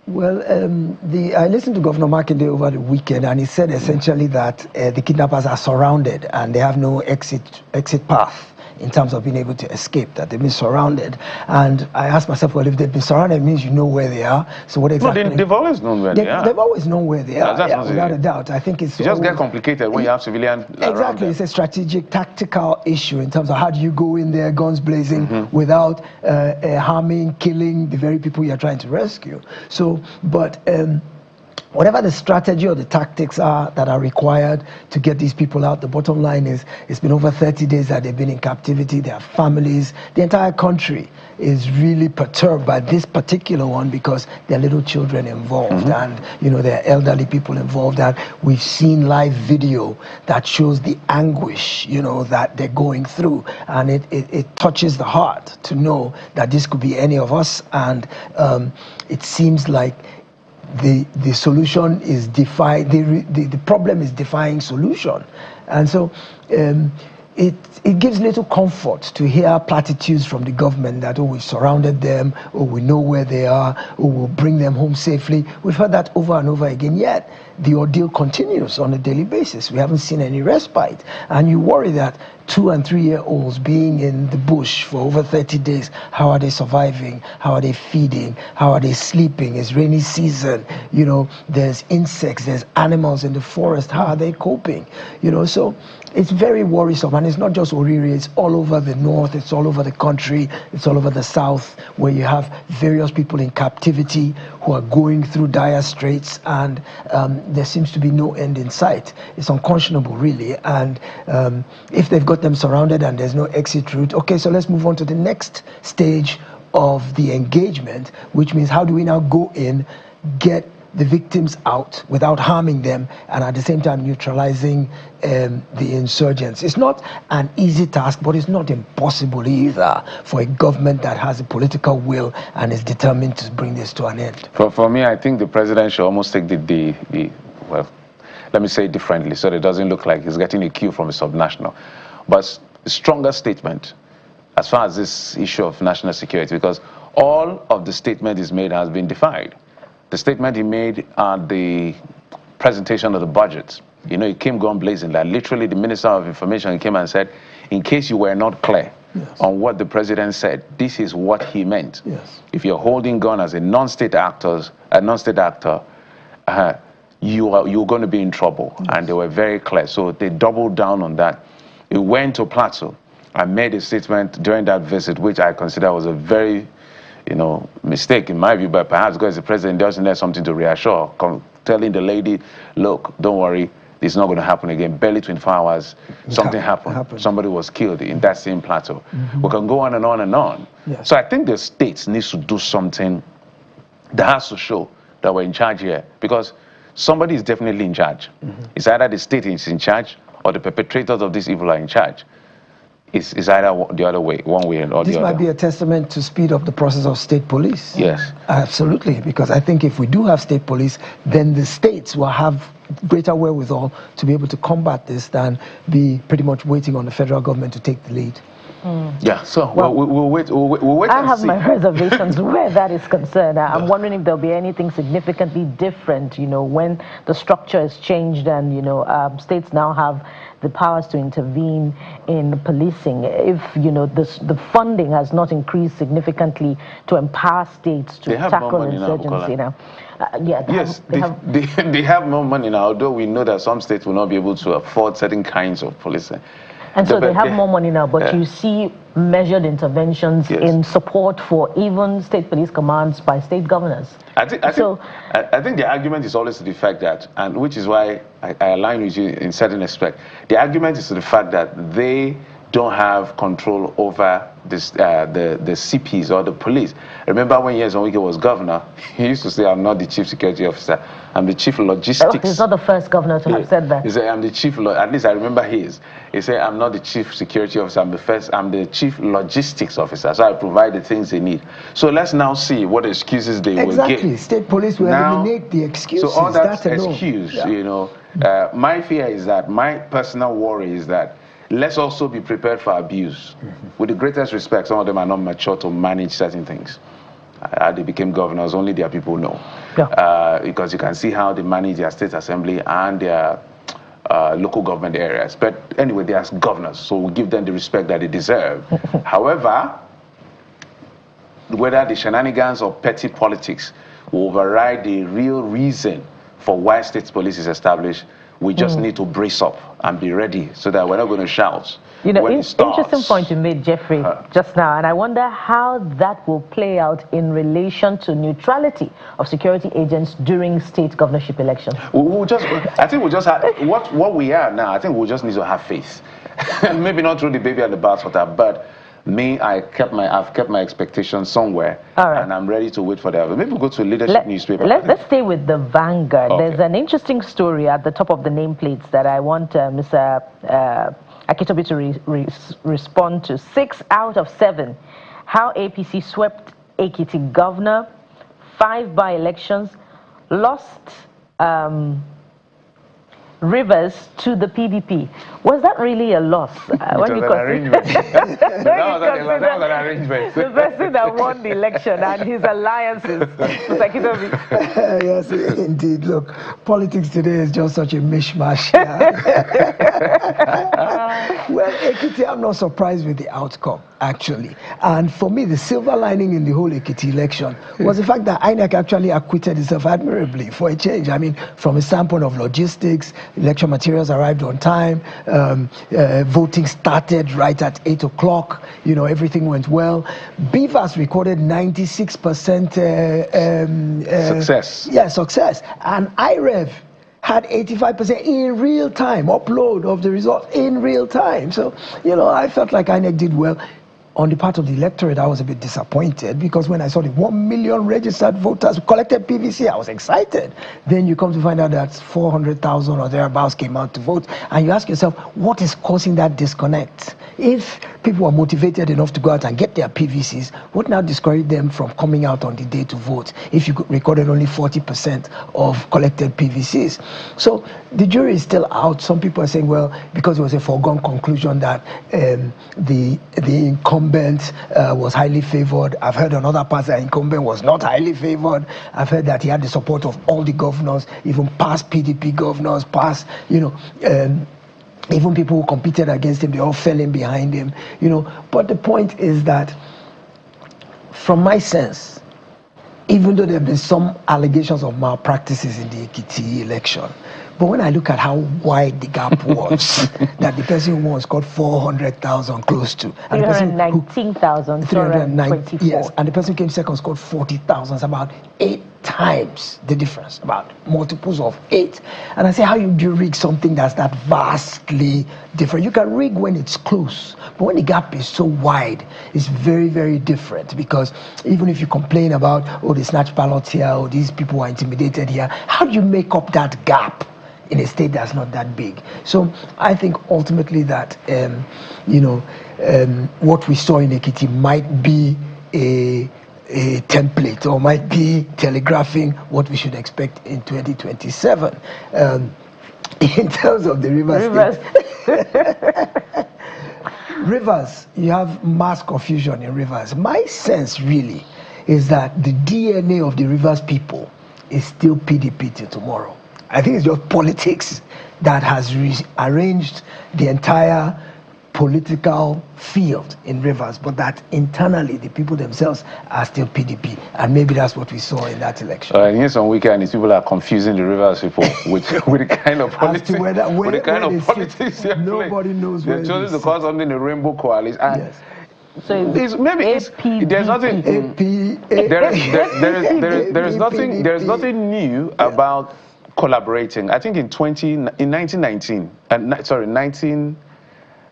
Well, I listened to Governor Makinde over the weekend, and he said essentially that the kidnappers are surrounded and they have no exit path in terms of being able to escape, that they've been surrounded. And I asked myself, well, if they've been surrounded, it means you know where they are. So what exactly? No, they've always known where they are. They've always known where they are, without a doubt. I think it just get complicated when you have civilians exactly, it's a strategic, tactical issue in terms of how do you go in there, guns blazing, without harming, killing the very people you're trying to rescue. So, but whatever the strategy or the tactics are that are required to get these people out, the bottom line is it's been over 30 days that they've been in captivity, their families, the entire country is really perturbed by this particular one because there are little children involved and, you know, there are elderly people involved, and we've seen live video that shows the anguish, you know, that they're going through, and it touches the heart to know that this could be any of us. And it seems like the solution is the problem is defying solution. And so it gives little comfort to hear platitudes from the government that, oh, we've surrounded them, or we know where they are, or we'll bring them home safely. We've heard that over and over again, yet the ordeal continues on a daily basis. We haven't seen any respite. And you worry that 2- and 3-year-olds being in the bush for over 30 days, how are they surviving? How are they feeding? How are they sleeping? It's rainy season, you know, there's insects, there's animals in the forest. How are they coping? You know, so it's very worrisome, and it's not just Orire, it's all over the north, it's all over the country, it's all over the south, where you have various people in captivity who who are going through dire straits, and there seems to be no end in sight. It's unconscionable, really. And if they've got them surrounded and there's no exit route, okay, so let's move on to the next stage of the engagement, which means how do we now go in, get the victims out without harming them, and at the same time neutralizing the insurgents. It's not an easy task, but it's not impossible either for a government that has a political will and is determined to bring this to an end. For me, I think the president should almost take well, let me say it differently so that it doesn't look like he's getting a cue from a subnational, but a stronger statement as far as this issue of national security, because all of the statement he's made has been defied. The statement he made at the presentation of the budget, you know, it came gun blazing. That literally the Minister of Information came and said, in case you were not clear on what the president said, this is what he meant. Yes. If you're holding gun as a non-state actor, you're going to be in trouble. Yes. And they were very clear. So they doubled down on that. It went to Plateau and made a statement during that visit, which I consider was a very, mistake in my view, but perhaps because the president doesn't have something to reassure, telling the lady, look, don't worry, it's not going to happen again. Barely 24 hours, something happened. Somebody was killed in that same Plateau. We can go on and on and on. Yes. So I think the states needs to do something that has to show that we're in charge here, because somebody is definitely in charge. It's either the state is in charge or the perpetrators of this evil are in charge. It's either the other way, one way or the other. This might be a testament to speed up the process of state police. Yes. Absolutely, because I think if we do have state police, then the states will have greater wherewithal to be able to combat this than be pretty much waiting on the federal government to take the lead. Yeah, so we'll wait I and have see. my reservations where that is concerned. I'm wondering if there'll be anything significantly different, when the structure is changed and, states now have the powers to intervene in policing. If, the funding has not increased significantly to empower states to tackle insurgency now. They have more money now, although we know that some states will not be able to afford certain kinds of policing. And so they have more money now, but you see measured interventions in support for even state police commands by state governors. I think the argument is always to the fact that, and which is why I align with you in certain respect, the argument is to the fact that they don't have control over this, the CPs or the police. Remember when Years Onwike was governor, he used to say, I'm not the chief security officer, I'm the chief logistics. He's not the first governor to have said that. He said, I'm the chief, at least I remember his. He said, I'm not the chief security officer, I'm the chief logistics officer, so I provide the things they need. So let's now see what excuses they will get. Exactly, state police will eliminate the excuses. So all that excuse, my fear is that, my personal worry is that, let's also be prepared for abuse. With the greatest respect, some of them are not mature to manage certain things. They became governors, only their people know. Because you can see how they manage their state assembly and their local government areas. But anyway, they are governors, so we give them the respect that they deserve. However, whether the shenanigans or petty politics will override the real reason for why state police is established, we just need to brace up and be ready so that we're not going to shout. Interesting point you made, Jeffrey, just now, and I wonder how that will play out in relation to neutrality of security agents during state governorship elections. I think we'll just have, what we are now, I think we'll just need to have faith. Maybe not throw the baby at the bathwater, but I've kept my expectations somewhere, and I'm ready to wait for the other. Maybe we'll go to leadership newspaper. Let's stay with the Vanguard. Okay. There's an interesting story at the top of the nameplates that I want Mr. Akitobi to respond to. 6 out of 7. How APC swept Ekiti governor, 5 by-elections, lost Rivers to the PDP. Was that really a loss? When you consider the person that won the election and his alliances. Yes, indeed. Look, politics today is just such a mishmash. Well, Ekiti, I'm not surprised with the outcome. actually. And for me, the silver lining in the whole Ekiti election was the fact that INEC actually acquitted itself admirably for a change. I mean, from a standpoint of logistics, election materials arrived on time, voting started right at 8 o'clock, you know, everything went well. Beavers recorded 96% success. Yeah, success. And IREV had 85% in real time, upload of the results in real time. So, you know, I felt like INEC did well. On the part of the electorate, I was a bit disappointed because when I saw the 1 million registered voters who collected PVC, I was excited. Then you come to find out that 400,000 or thereabouts came out to vote. And you ask yourself, what is causing that disconnect? If people are motivated enough to go out and get their PVCs, what now discouraged them from coming out on the day to vote if you recorded only 40% of collected PVCs? So the jury is still out. Some people are saying, well, because it was a foregone conclusion that the incumbent was highly favored. I've heard on other parts that incumbent was not highly favored. I've heard that he had the support of all the governors, even past PDP governors, past, you know, even people who competed against him, they all fell in behind him, you know. But the point is that, from my sense, even though there have been some allegations of malpractices in the Ekiti election, but when I look at how wide the gap was, that the person who won scored 400,000 close to. 319,324. Yes, and the person who came second scored 40,000. It's about 8 times the difference, about multiples of 8. And I say, how do you rig something that's that vastly different? You can rig when it's close, but when the gap is so wide, it's very, very different. Because even if you complain about, oh, they snatched ballots here, or these people are intimidated here, how do you make up that gap in a state that's not that big? So I think ultimately that, you know, what we saw in Ekiti might be a template, or might be telegraphing what we should expect in 2027. In terms of the Rivers. Rivers, you have mass confusion in Rivers. My sense really is that the DNA of the Rivers people is still PDP till tomorrow. I think it's just politics that has rearranged the entire political field in Rivers, but that internally the people themselves are still PDP, and maybe that's what we saw in that election. And here's on weekend is people are confusing the Rivers people with the kind of politics. With the kind of politics nobody knows where they're choosing to call something a rainbow coalition. And yes. So there's nothing. There's nothing new about collaborating. I think in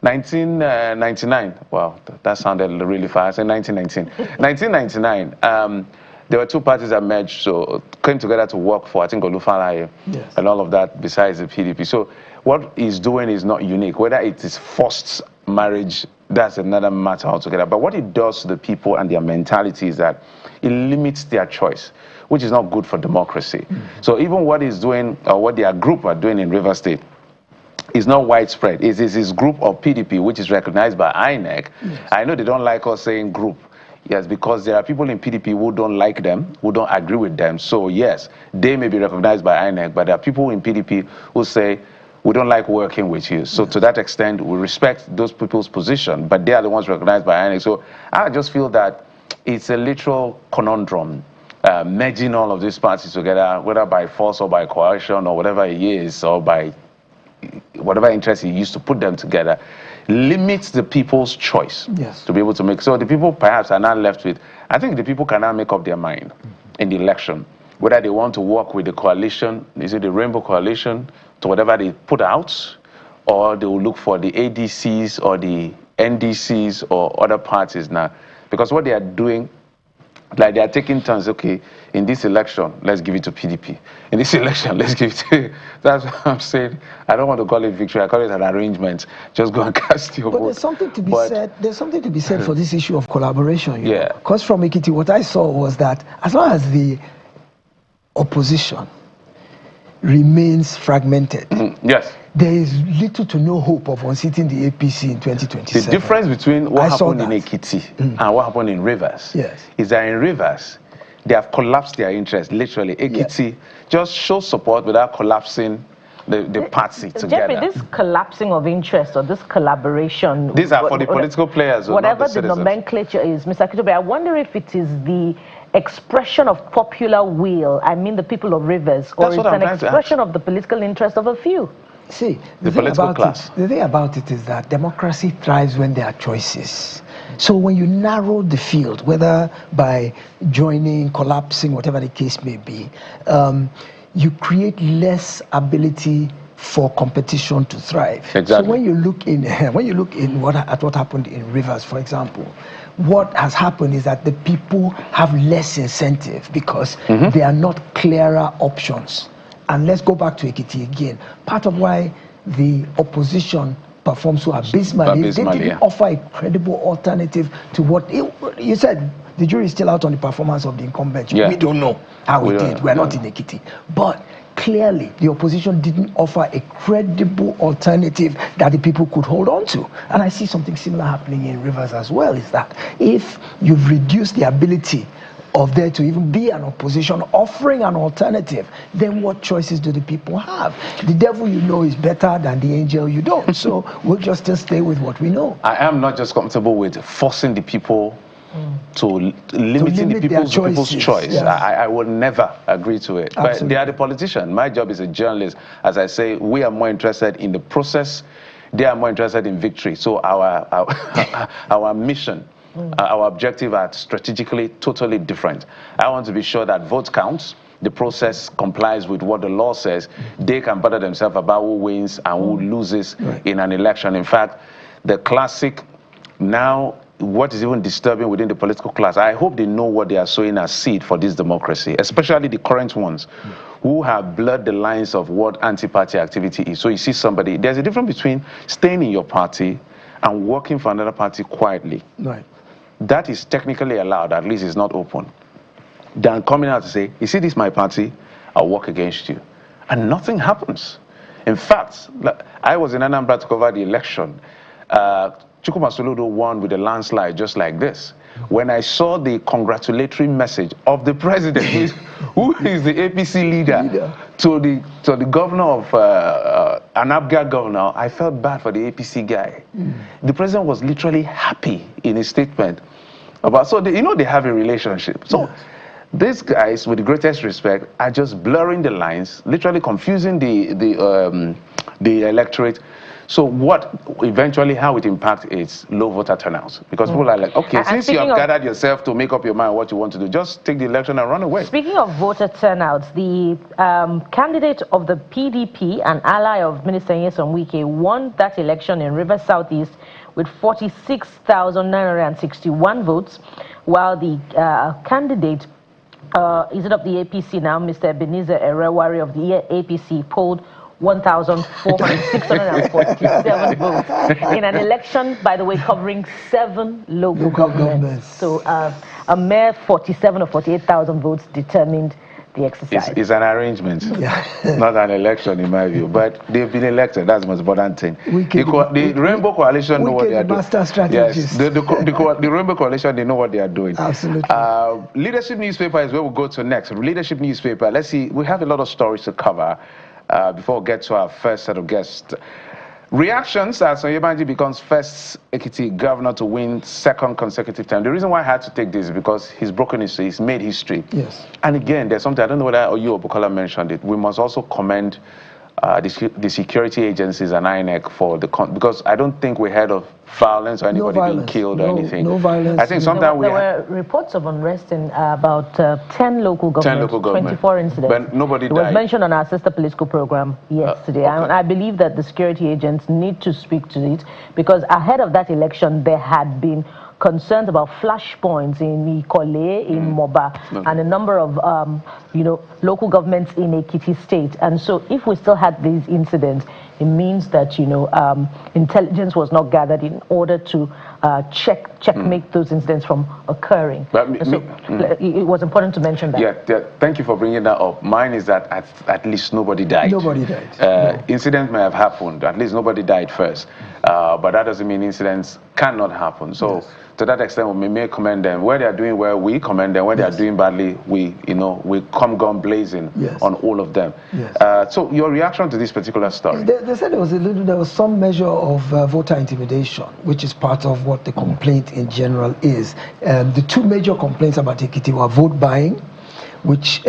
1999. Wow, that sounded really fast. In 1999, there were two parties that merged, so came together to work for, I think, Olufalaye, yes, and all of that besides the PDP. So what he's doing is not unique. Whether it is forced marriage, that's another matter altogether. But what it does to the people and their mentality is that it limits their choice, which is not good for democracy. So even what he's doing, or what their group are doing in Rivers State, is not widespread. It is his group of PDP, which is recognized by INEC. Yes. I know they don't like us saying group. Yes, because there are people in PDP who don't like them, who don't agree with them. So yes, they may be recognized by INEC, but there are people in PDP who say, we don't like working with you. So to that extent, we respect those people's position, but they are the ones recognized by INEC. So I just feel that it's a literal conundrum, merging all of these parties together, whether by force or by coercion or whatever it is, or by whatever interest he used to put them together, limits the people's choice, yes, to be able to make. So the people perhaps are now left with, I think the people can now make up their mind in the election, whether they want to work with the coalition, is it the Rainbow Coalition, to whatever they put out, or they will look for the ADCs or the NDCs or other parties now. Because what they are doing, like they are taking turns, okay, in this election, let's give it to PDP. In this election, let's give it to... That's what I'm saying. I don't want to call it victory, I call it an arrangement. Just go and cast your vote. But there's something to be said. There's something to be said for this issue of collaboration. You yeah. Because from Ekiti, what I saw was that as long as the opposition remains fragmented, yes, there is little to no hope of unseating the APC in 2027. The difference between what happened in Ekiti and what happened in Rivers, yes, is that in Rivers, they have collapsed their interest, literally. Ekiti just shows support without collapsing the party together. Jeffrey, this collapsing of interest or this collaboration... These are for the political players, whatever not the the citizens. nomenclature is, Mr. Ekiti, I wonder if it is the expression of popular will, I mean the people of Rivers, or it's an expression of the political interest of a few. See, the political class. The thing about it is that democracy thrives when there are choices. So when you narrow the field, whether by joining, collapsing, whatever the case may be, you create less ability for competition to thrive. Exactly. So when you look in, at what happened in Rivers, for example, what has happened is that the people have less incentive because there are not clearer options. And let's go back to Ekiti again. Part of why the opposition performed so abysmally is they didn't offer a credible alternative to what you said. The jury is still out on the performance of the incumbent. Yeah. We don't know how it did. We're not in Ekiti. But clearly, the opposition didn't offer a credible alternative that the people could hold on to. And I see something similar happening in Rivers as well, is that if you've reduced the ability of there to even be an opposition offering an alternative, then what choices do the people have? The devil you know is better than the angel you don't. So we'll just still stay with what we know. I am not just comfortable with forcing the people to limiting the people's choice. Yes. I would never agree to it. Absolutely. But they are the politician. My job is a journalist. As I say, we are more interested in the process. They are more interested in victory. So our mission, our objective are strategically totally different. I want to be sure that vote counts, the process complies with what the law says. They can bother themselves about who wins and who loses in an election. In fact, the classic now, what is even disturbing within the political class, I hope they know what they are sowing as seed for this democracy, especially the current ones who have blurred the lines of what anti-party activity is. So you see somebody, there's a difference between staying in your party and working for another party quietly. Right. That is technically allowed, at least it's not open, than coming out to say, you see this my party, I'll work against you. And nothing happens. In fact, I was in Anambra to cover the election. Chukwuma Soludo won with a landslide just like this. When I saw the congratulatory message of the president, who is the APC leader, to the governor of an Abga governor, I felt bad for the APC guy. The president was literally happy in his statement about. So they have a relationship. So these guys, with the greatest respect, are just blurring the lines, literally confusing the electorate. So what eventually how it impacts is low voter turnouts, because people are like, okay, since you have gathered yourself to make up your mind what you want to do, just take the election and run away. Speaking of voter turnouts, the candidate of the PDP, an ally of Minister Nyesom Wike, won that election in Rivers Southeast with 46,961 votes, while the candidate, is it of the APC now, Mr. Ebenezer Erewari of the APC, polled 1,647 votes in an election, by the way, covering 7 local governments. So a mere 47 or 48,000 votes determined the exercise. It's an arrangement, not an election in my view. But they've been elected. That's the most important thing. The Rainbow Coalition know what they are doing. Yes, the Rainbow Coalition, they know what they are doing. Absolutely. Leadership newspaper is where we'll go to next. Leadership newspaper. Let's see. We have a lot of stories to cover. Before we get to our first set of guests. Reactions as Onyebanji becomes first Ekiti governor to win 2nd consecutive time. The reason why I had to take this is because he's broken history, he's made history. Yes. And again, there's something, I don't know whether you or Bukola mentioned it, we must also commend the security agencies and INEC for because I don't think we heard of violence or anybody being killed or anything. No violence. I think sometimes there were reports of unrest in about 10 local governments, 24 incidents. But nobody died. It was mentioned on our sister political program yesterday. And I believe that the security agents need to speak to it, because ahead of that election, there had been concerns about flashpoints in Ikole, in Moba, and a number of local governments in Ekiti state. And so if we still had these incidents, it means that intelligence was not gathered in order to checkmate those incidents from occurring. It was important to mention that. Yeah, thank you for bringing that up. Mine is that at least nobody died. Nobody died. Incidents may have happened. At least nobody died first. But that doesn't mean incidents cannot happen. So to that extent, we may commend them. Where they are doing well, we commend them. Where they are doing badly, we come gun blazing on all of them. So your reaction to this particular story? They said there was some measure of voter intimidation, which is part of what the complaint in general is. The two major complaints about Ekiti were vote buying, which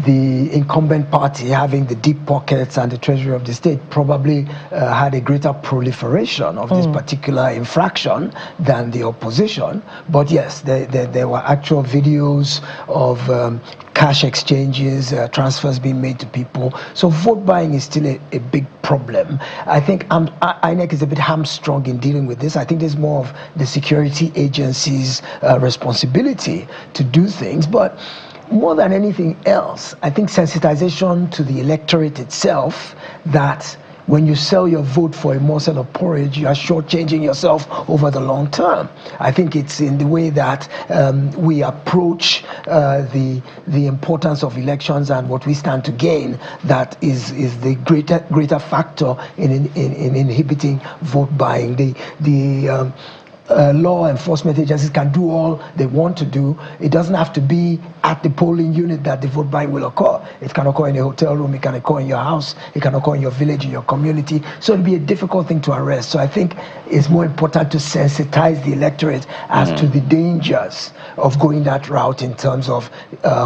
the incumbent party, having the deep pockets and the treasury of the state, probably had a greater proliferation of this particular infraction than the opposition. But yes, there were actual videos of cash exchanges, transfers being made to people. So vote buying is still a big problem. I think INEC is a bit hamstrung in dealing with this. I think there's more of the security agencies' responsibility to do things. But more than anything else, I think sensitization to the electorate itself, that when you sell your vote for a morsel of porridge, you are shortchanging yourself over the long term. I think it's in the way that we approach the importance of elections and what we stand to gain that is the greater factor in inhibiting vote buying. The law enforcement agencies can do all they want to do. It doesn't have to be at the polling unit that the vote buying will occur. It can occur in a hotel room, it can occur in your house, it can occur in your village, in your community. So it'll be a difficult thing to arrest. So I think it's more important to sensitize the electorate as to the dangers of going that route in terms of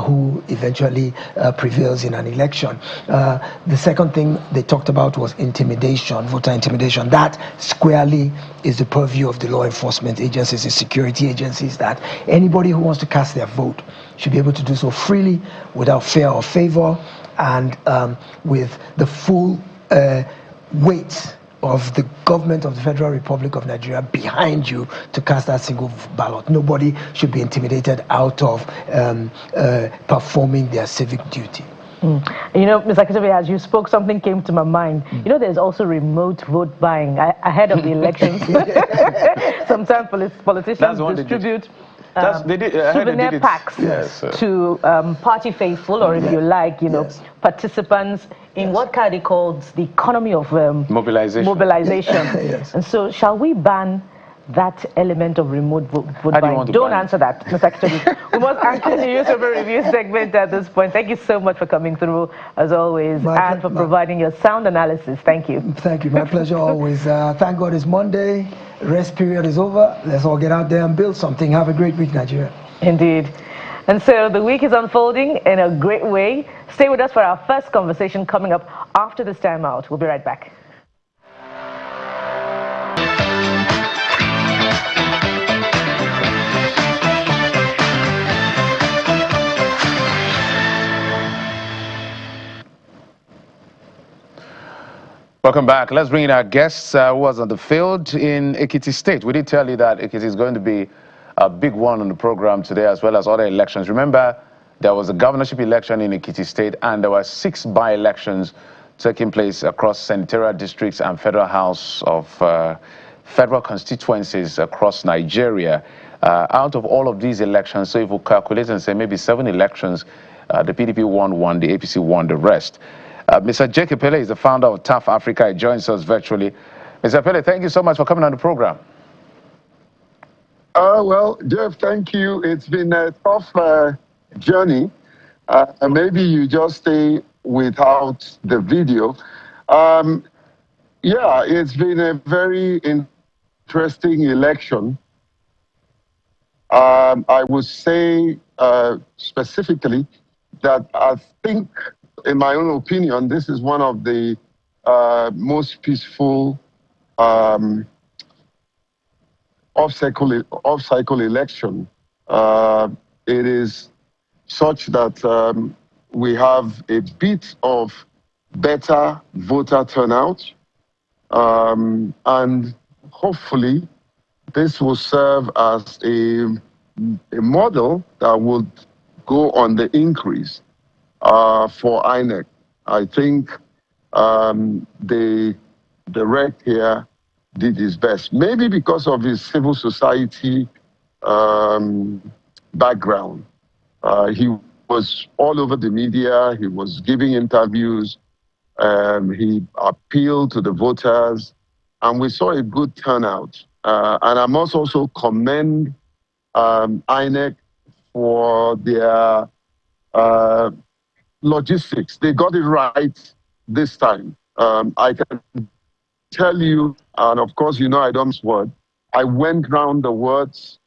who eventually prevails in an election. The second thing they talked about was intimidation, voter intimidation. That squarely is the purview of the law enforcement agencies, the security agencies, that anybody who wants to cast their vote should be able to do so freely, without fear or favor, and with the full weight of the government of the Federal Republic of Nigeria behind you to cast that single ballot. Nobody should be intimidated out of performing their civic duty. You know, Mr. Ekiti, as you spoke, something came to my mind. You know, there's also remote vote buying ahead of the elections. Sometimes politicians distribute souvenir packs to party faithful, or if you like, participants in what Kadi calls the economy of mobilization. And so, shall we ban that element of remote vote buying? Don't answer that, Mr. Ekiti. We must actually the newspaper review segment at this point. Thank you so much for coming through, as always, and for providing your sound analysis. Thank you. Thank you. My pleasure always. Thank God it's Monday. Rest period is over. Let's all get out there and build something. Have a great week, Nigeria. Indeed. And so the week is unfolding in a great way. Stay with us for our first conversation coming up after this time out. We'll be right back. Welcome back. Let's bring in our guest who was on the field in Ekiti State. We did tell you that Ekiti is going to be a big one on the program today, as well as other elections. Remember, there was a governorship election in Ekiti State, and there were 6 by-elections taking place across senatorial districts and federal house of federal constituencies across Nigeria. Out of all of these elections, so if we calculate and say maybe 7 elections, the PDP won 1, the APC won the rest. Mr. Jacob Pele is the founder of TAF Africa. He joins us virtually. Mr. Pele, thank you so much for coming on the program. Well, Jeff, thank you. It's been a tough journey. Maybe you just stay without the video. Yeah, it's been a very interesting election. I would say specifically that I think, in my own opinion, this is one of the most peaceful off-cycle election. It is such that we have a bit of better voter turnout, and hopefully this will serve as a model that would go on the increase for INEC. I think the rec here did his best, maybe because of his civil society background. He was all over the media, he was giving interviews, he appealed to the voters, and we saw a good turnout And I must also commend INEC for their logistics. They got it right this time. I can tell you, and of course, you know I don't word. I went round the words,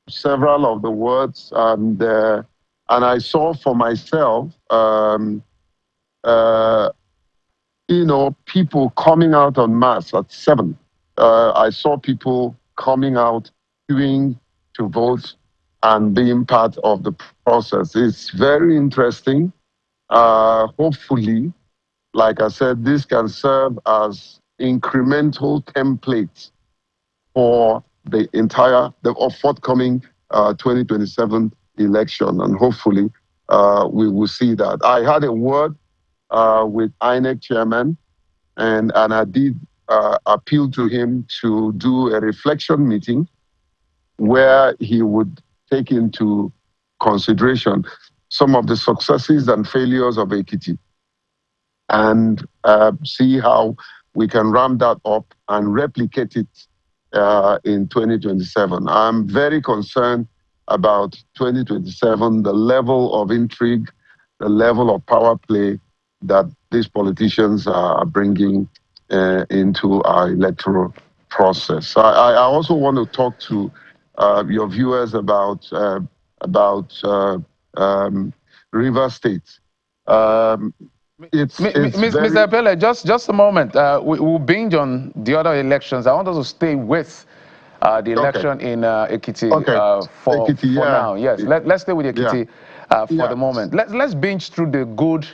several of the words, and I saw for myself, people coming out en masse at 7. I saw people coming out, queuing to vote and being part of the process. It's very interesting. Hopefully, like I said, this can serve as incremental templates for the forthcoming 2027 election, and hopefully we will see that. I had a word with INEC chairman, and I did appeal to him to do a reflection meeting where he would take into consideration some of the successes and failures of Ekiti, and see how we can ramp that up and replicate it in 2027. I'm very concerned about 2027, the level of intrigue, the level of power play that these politicians are bringing into our electoral process. I also want to talk to your viewers about River State. Mr. Pele, just a moment. We'll binge on the other elections. I want us to stay with the election in Ekiti for now. Yes, let's stay with Ekiti for the moment. Let's binge through the good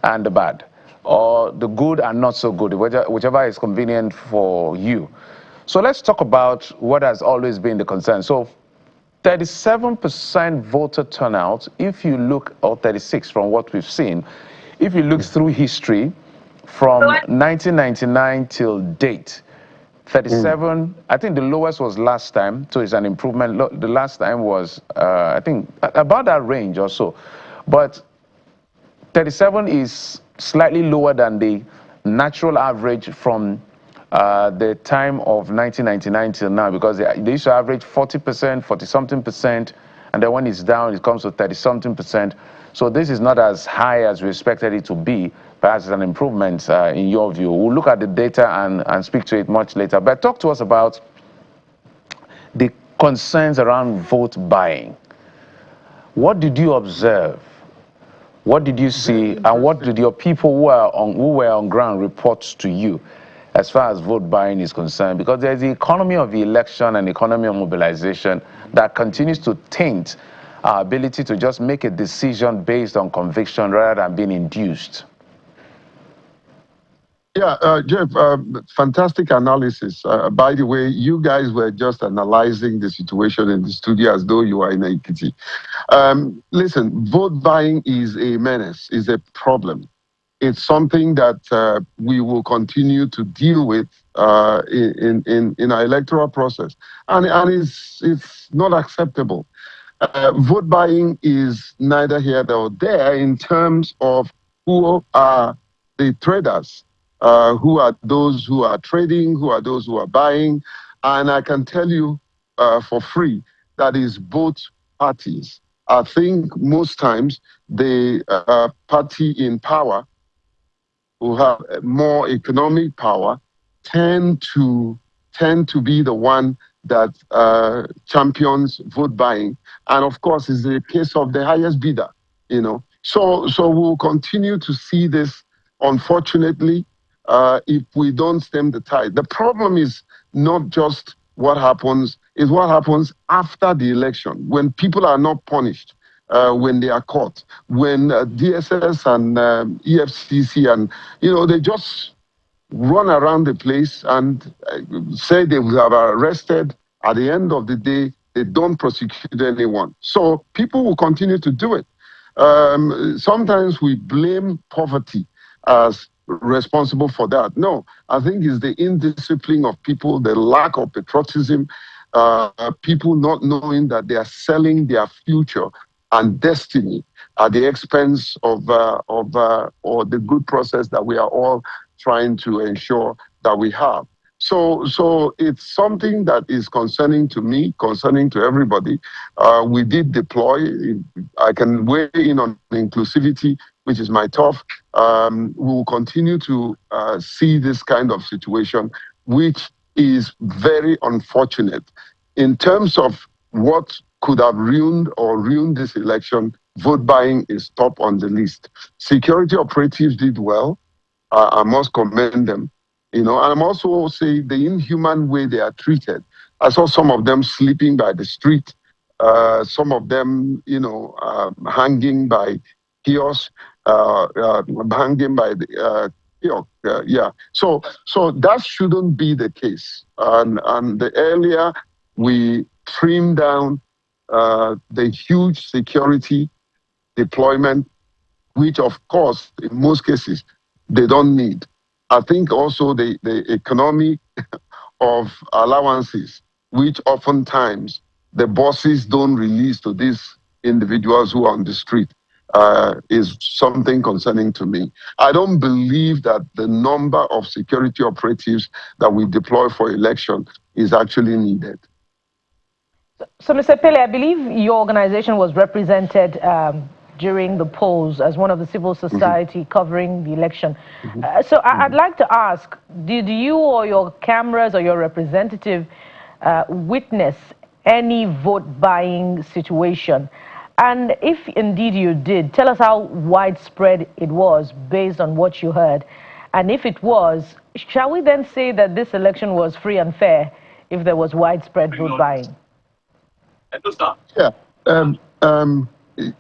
and the bad, or the good and not so good, whichever is convenient for you. So let's talk about what has always been the concern. So 37% voter turnout, if you look, or 36 from what we've seen, if you look through history from 1999 till date, 37, I think the lowest was last time, so it's an improvement. The last time was, I think, about that range or so. But 37 is slightly lower than the natural average from the time of 1999 till now, because they used to average 40%, 40-something%, and then when it's down, it comes to 30-something%. So this is not as high as we expected it to be. Perhaps it's an improvement in your view. We'll look at the data and speak to it much later. But talk to us about the concerns around vote buying. What did you observe? What did you see? And what did your people who were on ground report to you as far as vote buying is concerned? Because there's the economy of the election and economy of mobilization that continues to taint our ability to just make a decision based on conviction rather than being induced. Yeah, Jeff, fantastic analysis. By the way, you guys were just analyzing the situation in the studio as though you were in Ekiti. Listen, vote buying is a menace, is a problem. It's something that we will continue to deal with in our electoral process. And it's not acceptable. Vote buying is neither here nor there in terms of who are the traders, who are those who are trading, who are those who are buying. And I can tell you for free, that is both parties. I think most times the party in power who have more economic power tend to be the one that champions vote buying. And of course, it's the case of the highest bidder, you know. So we'll continue to see this, unfortunately, if we don't stem the tide. The problem is not just what happens, is what happens after the election, when people are not punished, when they are caught, when DSS and EFCC and, they just run around the place and say they will have arrested. At the end of the day, they don't prosecute anyone. So people will continue to do it. Sometimes we blame poverty as responsible for that. No, I think it's the indiscipline of people, the lack of patriotism, people not knowing that they are selling their future and destiny at the expense of or the good process that we are all trying to ensure that we have. So it's something that is concerning to me, concerning to everybody. We did deploy. I can weigh in on inclusivity, which is my tough. We will continue to see this kind of situation, which is very unfortunate. In terms of what could have ruined this election, vote buying is top on the list. Security operatives did well. I must commend them. And I'm also saying the inhuman way they are treated. I saw some of them sleeping by the street, some of them, hanging by kiosks, hanging by the yeah. So that shouldn't be the case. And the earlier we trim down the huge security deployment, which of course, in most cases, they don't need. I think also the economy of allowances, which oftentimes the bosses don't release to these individuals who are on the street, is something concerning to me. I don't believe that the number of security operatives that we deploy for election is actually needed. So, Mr. Pele, I believe your organization was represented during the polls as one of the civil society covering the election. So I'd like to ask, did you or your cameras or your representative witness any vote buying situation? And if indeed you did, tell us how widespread it was based on what you heard. And if it was, shall we then say that this election was free and fair if there was widespread vote buying? Yeah,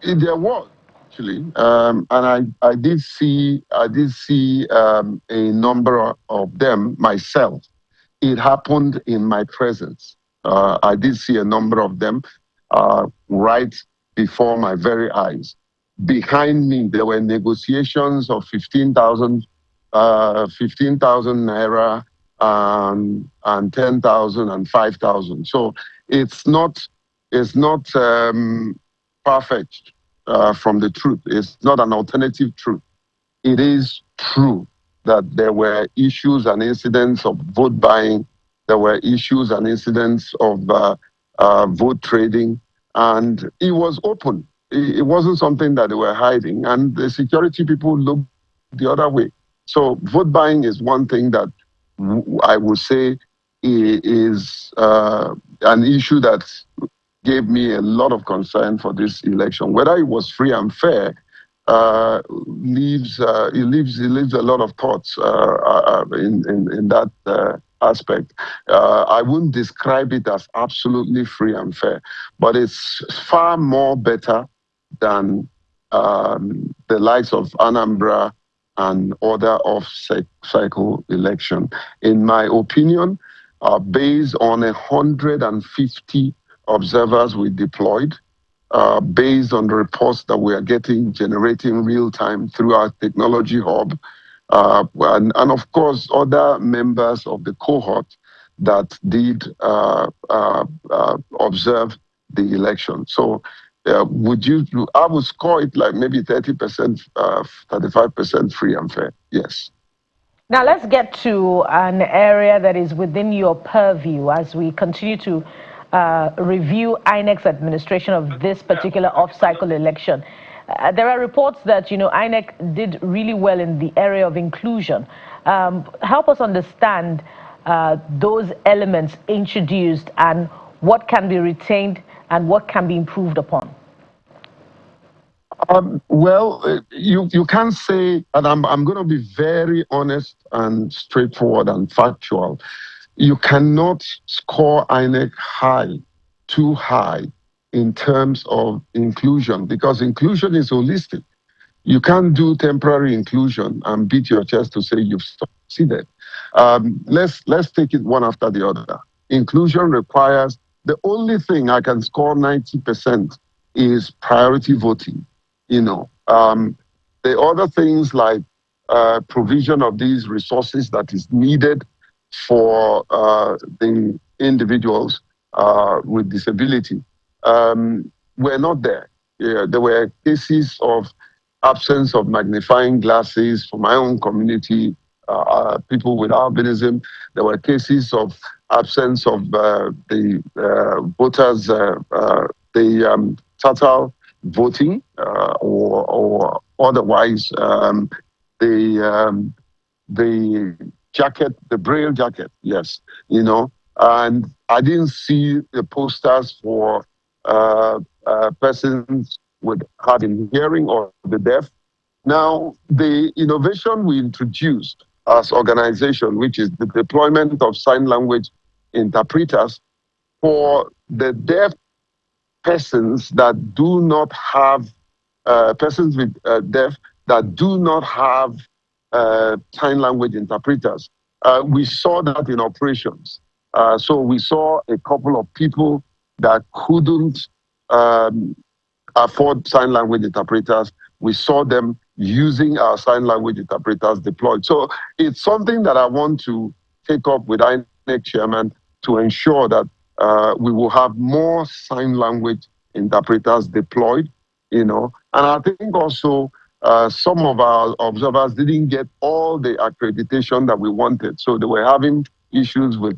there was actually, and I did see a number of them myself. It happened in my presence. I did see a number of them right before my very eyes. Behind me, there were negotiations of 15,000 naira and 10,000 and 5,000. So it's not perfect from the truth. It's not an alternative truth. It is true that there were issues and incidents of vote buying. There were issues and incidents of vote trading, and it was open. It wasn't something that they were hiding, and the security people looked the other way. So vote buying is one thing that I would say is an issue that gave me a lot of concern for this election. Whether it was free and fair leaves a lot of thoughts in that aspect. I wouldn't describe it as absolutely free and fair, but it's far more better than the likes of Anambra and other off-cycle election. In my opinion, based on 150 observers we deployed, based on the reports that we are generating real time through our technology hub, and of course other members of the cohort that did observe the election. So I would score it like maybe 30%, 35% free and fair. Yes. Now let's get to an area that is within your purview as we continue to review INEC's administration of this particular off-cycle election. There are reports that, INEC did really well in the area of inclusion. Help us understand those elements introduced and what can be retained and what can be improved upon. You can't say, and I'm going to be very honest and straightforward and factual. You cannot score INEC too high in terms of inclusion, because inclusion is holistic. You can't do temporary inclusion and beat your chest to say you've succeeded. Let's take it one after the other. Inclusion requires, the only thing I can score 90% is priority voting. The other things like provision of these resources that is needed for the individuals with disability were not there. There were cases of absence of magnifying glasses for my own community. people with albinism. There were cases of absence of the voters, total voting or otherwise the jacket, the braille jacket, yes, and I didn't see the posters for persons with hard in hearing or the deaf. Now, the innovation we introduced as organization, which is the deployment of sign language interpreters for the deaf persons that do not have, persons with deaf that do not have sign language interpreters. We saw that in operations. So we saw a couple of people that couldn't afford sign language interpreters. We saw them using our sign language interpreters deployed. So it's something that I want to take up with INEC chairman to ensure that we will have more sign language interpreters deployed, And I think also some of our observers didn't get all the accreditation that we wanted. So they were having issues with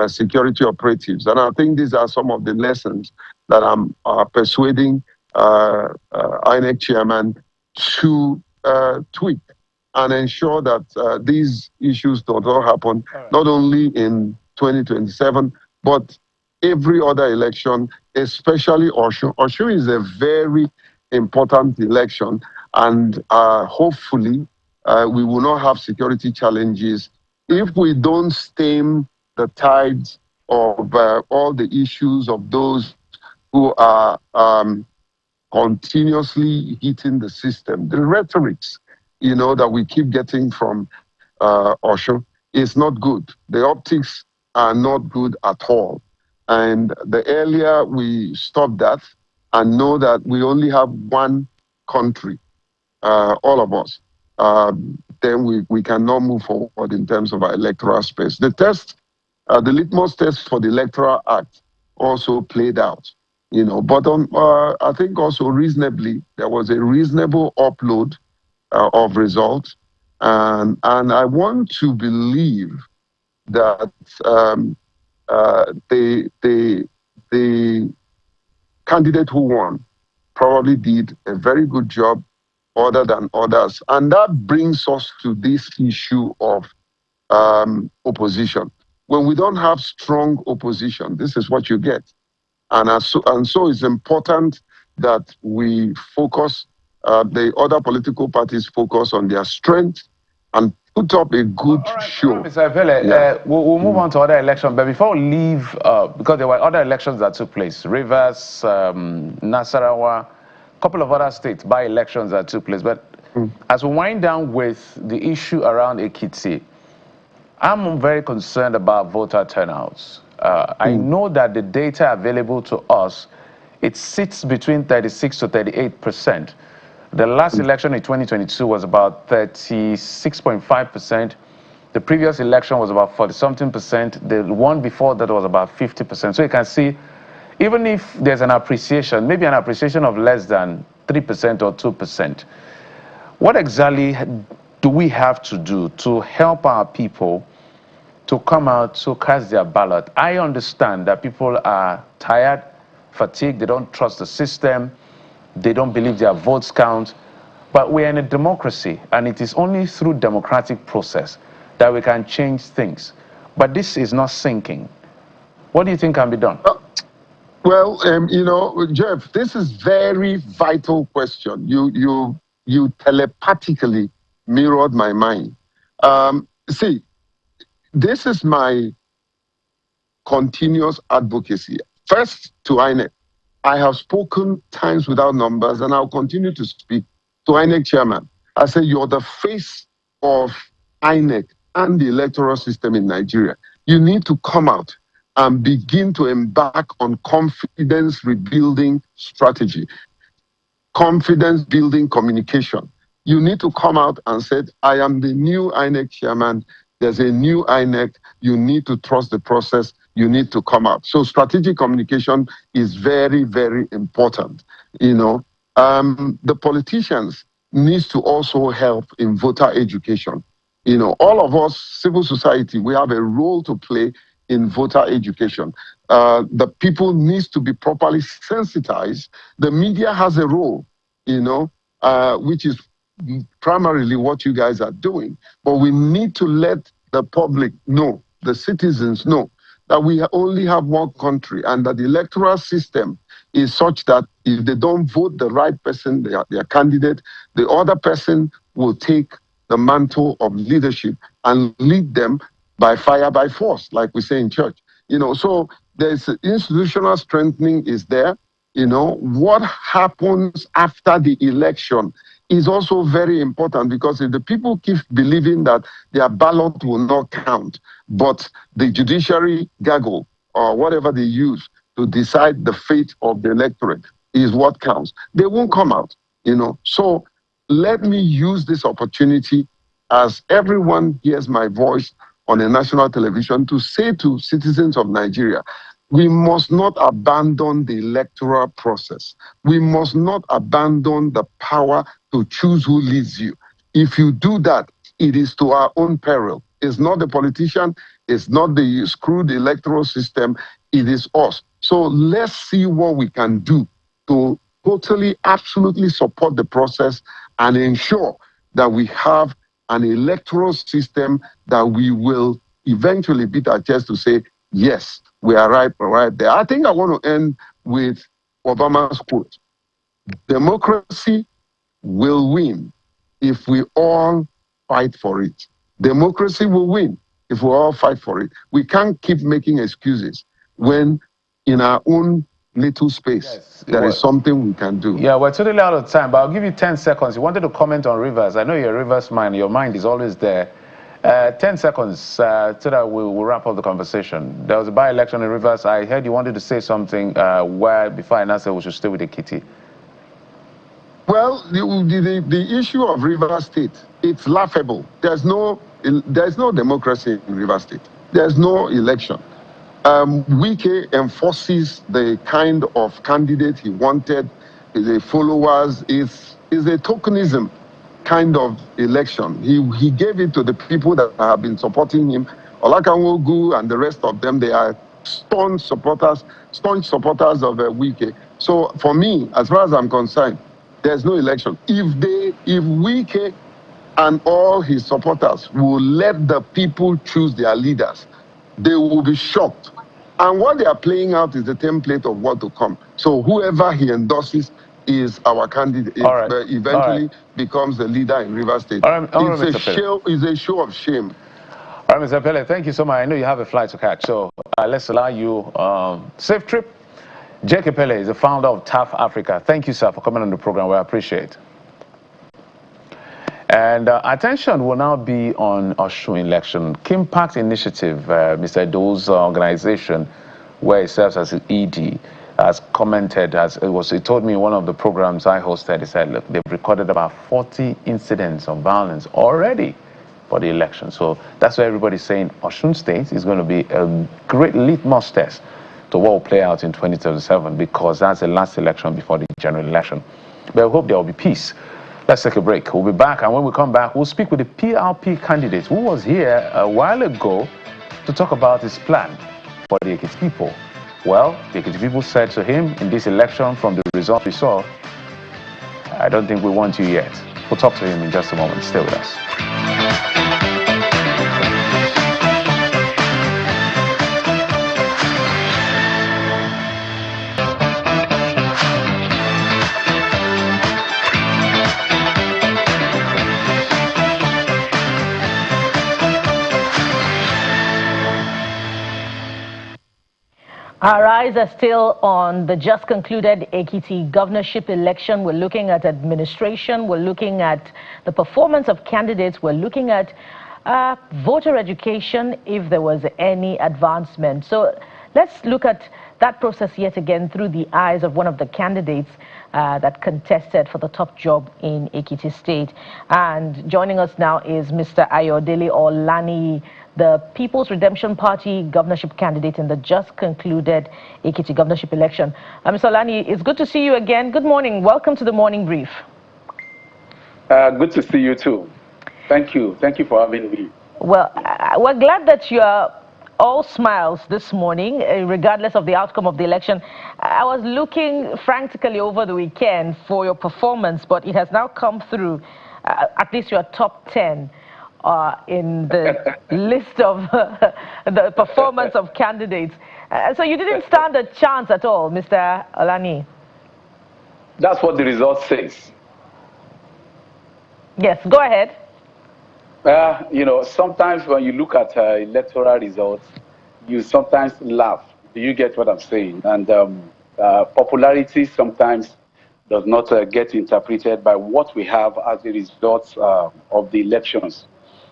security operatives. And I think these are some of the lessons that I'm persuading INEC chairman to tweak and ensure that these issues don't happen, not only in 2027, but every other election, especially Oshu. Oshu is a very important election, and hopefully we will not have security challenges if we don't stem the tides of all the issues of those who are continuously hitting the system. The rhetorics, that we keep getting from Osho is not good. The optics are not good at all. And the earlier we stop that and know that we only have one country, all of us, then we cannot move forward in terms of our electoral space. The test, the litmus test for the Electoral Act also played out. But I think also reasonably, there was a reasonable upload of results. And I want to believe that the candidate who won probably did a very good job other than others. And that brings us to this issue of opposition. When we don't have strong opposition, this is what you get. And so it's important that we focus, the other political parties focus on their strength and put up a good show. Mr. Vele, we'll move on to other elections, but before we leave, because there were other elections that took place, Rivers, Nasarawa, a couple of other states by elections that took place. But as we wind down with the issue around Ekiti, I'm very concerned about voter turnouts. I know that the data available to us, it sits between 36 to 38%. The last election in 2022 was about 36.5%. The previous election was about 40-something%. The one before that was about 50%. So you can see, even if there's an appreciation, maybe an appreciation of less than 3% or 2%, what exactly do we have to do to help our people to come out to cast their ballot? I understand that people are tired, fatigued, they don't trust the system, they don't believe their votes count, but we're in a democracy, and it is only through democratic process that we can change things. But this is not sinking. What do you think can be done? Well, Jeff, this is very vital question. You telepathically mirrored my mind. See, this is my continuous advocacy. First, to INEC. I have spoken times without numbers, and I'll continue to speak to INEC chairman. I say, you're the face of INEC and the electoral system in Nigeria. You need to come out and begin to embark on confidence rebuilding strategy, confidence building communication. You need to come out and say, I am the new INEC chairman. There's a new INEC. You need to trust the process. You need to come out. So strategic communication is very, very important. The politicians needs to also help in voter education. You know, all of us, civil society, we have a role to play in voter education. The people needs to be properly sensitized. The media has a role, you know, which is primarily what you guys are doing. But we need to let the public know, the citizens know, that we only have one country and that the electoral system is such that if they don't vote the right person, their candidate, the other person will take the mantle of leadership and lead them by fire, by force, like we say in church. You know, so there's institutional strengthening is there. You know, what happens after the election is also very important, because if the people keep believing that their ballot will not count, but the judiciary gaggle or whatever they use to decide the fate of the electorate is what counts, they won't come out, you know. So let me use this opportunity as everyone hears my voice on a national television to say to citizens of Nigeria, we must not abandon the electoral process. We must not abandon the power to choose who leads you. If you do that, it is to our own peril. It's not the politician, it's not the screwed electoral system, it is us. So let's see what we can do to totally, absolutely support the process and ensure that we have an electoral system that we will eventually beat our chest to say, yes, we are right there. I think I want to end with Obama's quote. Democracy will win if we all fight for it. Democracy will win if we all fight for it. We can't keep making excuses when in our own little space there is something we can do. Yeah, we're totally out of time, but I'll give you 10 seconds. You wanted to comment on Rivers. I know you're a Rivers man. Your mind is always there. 10 seconds so that we'll wrap up the conversation. There was a by-election in Rivers. I heard you wanted to say something where before I answer we should stay with Ekiti. Well, the issue of Rivers State, it's laughable. There's no democracy in Rivers State. There's no election. Wike enforces the kind of candidate he wanted. The followers is a tokenism kind of election. He gave it to the people that have been supporting him. Olakanwogu and the rest of them, they are staunch supporters of Wike. So for me, as far as I'm concerned, there's no election. If Wike and all his supporters will let the people choose their leaders, they will be shocked. And what they are playing out is the template of what to come. So whoever he endorses is our candidate. Eventually becomes the leader in Rivers State. It's a show of shame. All right, Mr. Pele, thank you so much. I know you have a flight to catch, so let's allow you safe trip. J.K. Pele is the founder of TAF Africa. Thank you, sir, for coming on the program. We appreciate it. And attention will now be on Osun election. Kimpact Initiative, Mr. Edo's organization, where he serves as ED, has commented, he told me in one of the programs I hosted, he said, look, they've recorded about 40 incidents of violence already for the election. So that's why everybody's saying Osun State is going to be a great litmus test to what will play out in 2027, because that's the last election before the general election. But I hope there will be peace. Let's take a break. We'll be back, and when we come back, we'll speak with the PRP candidate who was here a while ago to talk about his plan for the Ekiti people. Well, the Ekiti people said to him in this election, from the results we saw, I don't think we want you yet. We'll talk to him in just a moment. Stay with us. Our eyes are still on the just concluded Ekiti governorship election. We're looking at administration. We're looking at the performance of candidates. We're looking at voter education, if there was any advancement. So let's look at that process yet again through the eyes of one of the candidates that contested for the top job in Ekiti State. And joining us now is Mr. Ayodele Olani, the People's Redemption Party governorship candidate in the just concluded Ekiti governorship election. Mr. Olani, it's good to see you again. Good morning. Welcome to the Morning Brief. Good to see you too. Thank you. Thank you for having me. Well, we're glad that you are all smiles this morning, regardless of the outcome of the election. I was looking frantically over the weekend for your performance, but it has now come through, at least your top 10 in the list of the performance of candidates. So you didn't stand a chance at all, Mr. Olani. That's what the result says. Yes, go ahead. Sometimes when you look at electoral results, you sometimes laugh. Do you get what I'm saying? And popularity sometimes does not get interpreted by what we have as the results of the elections.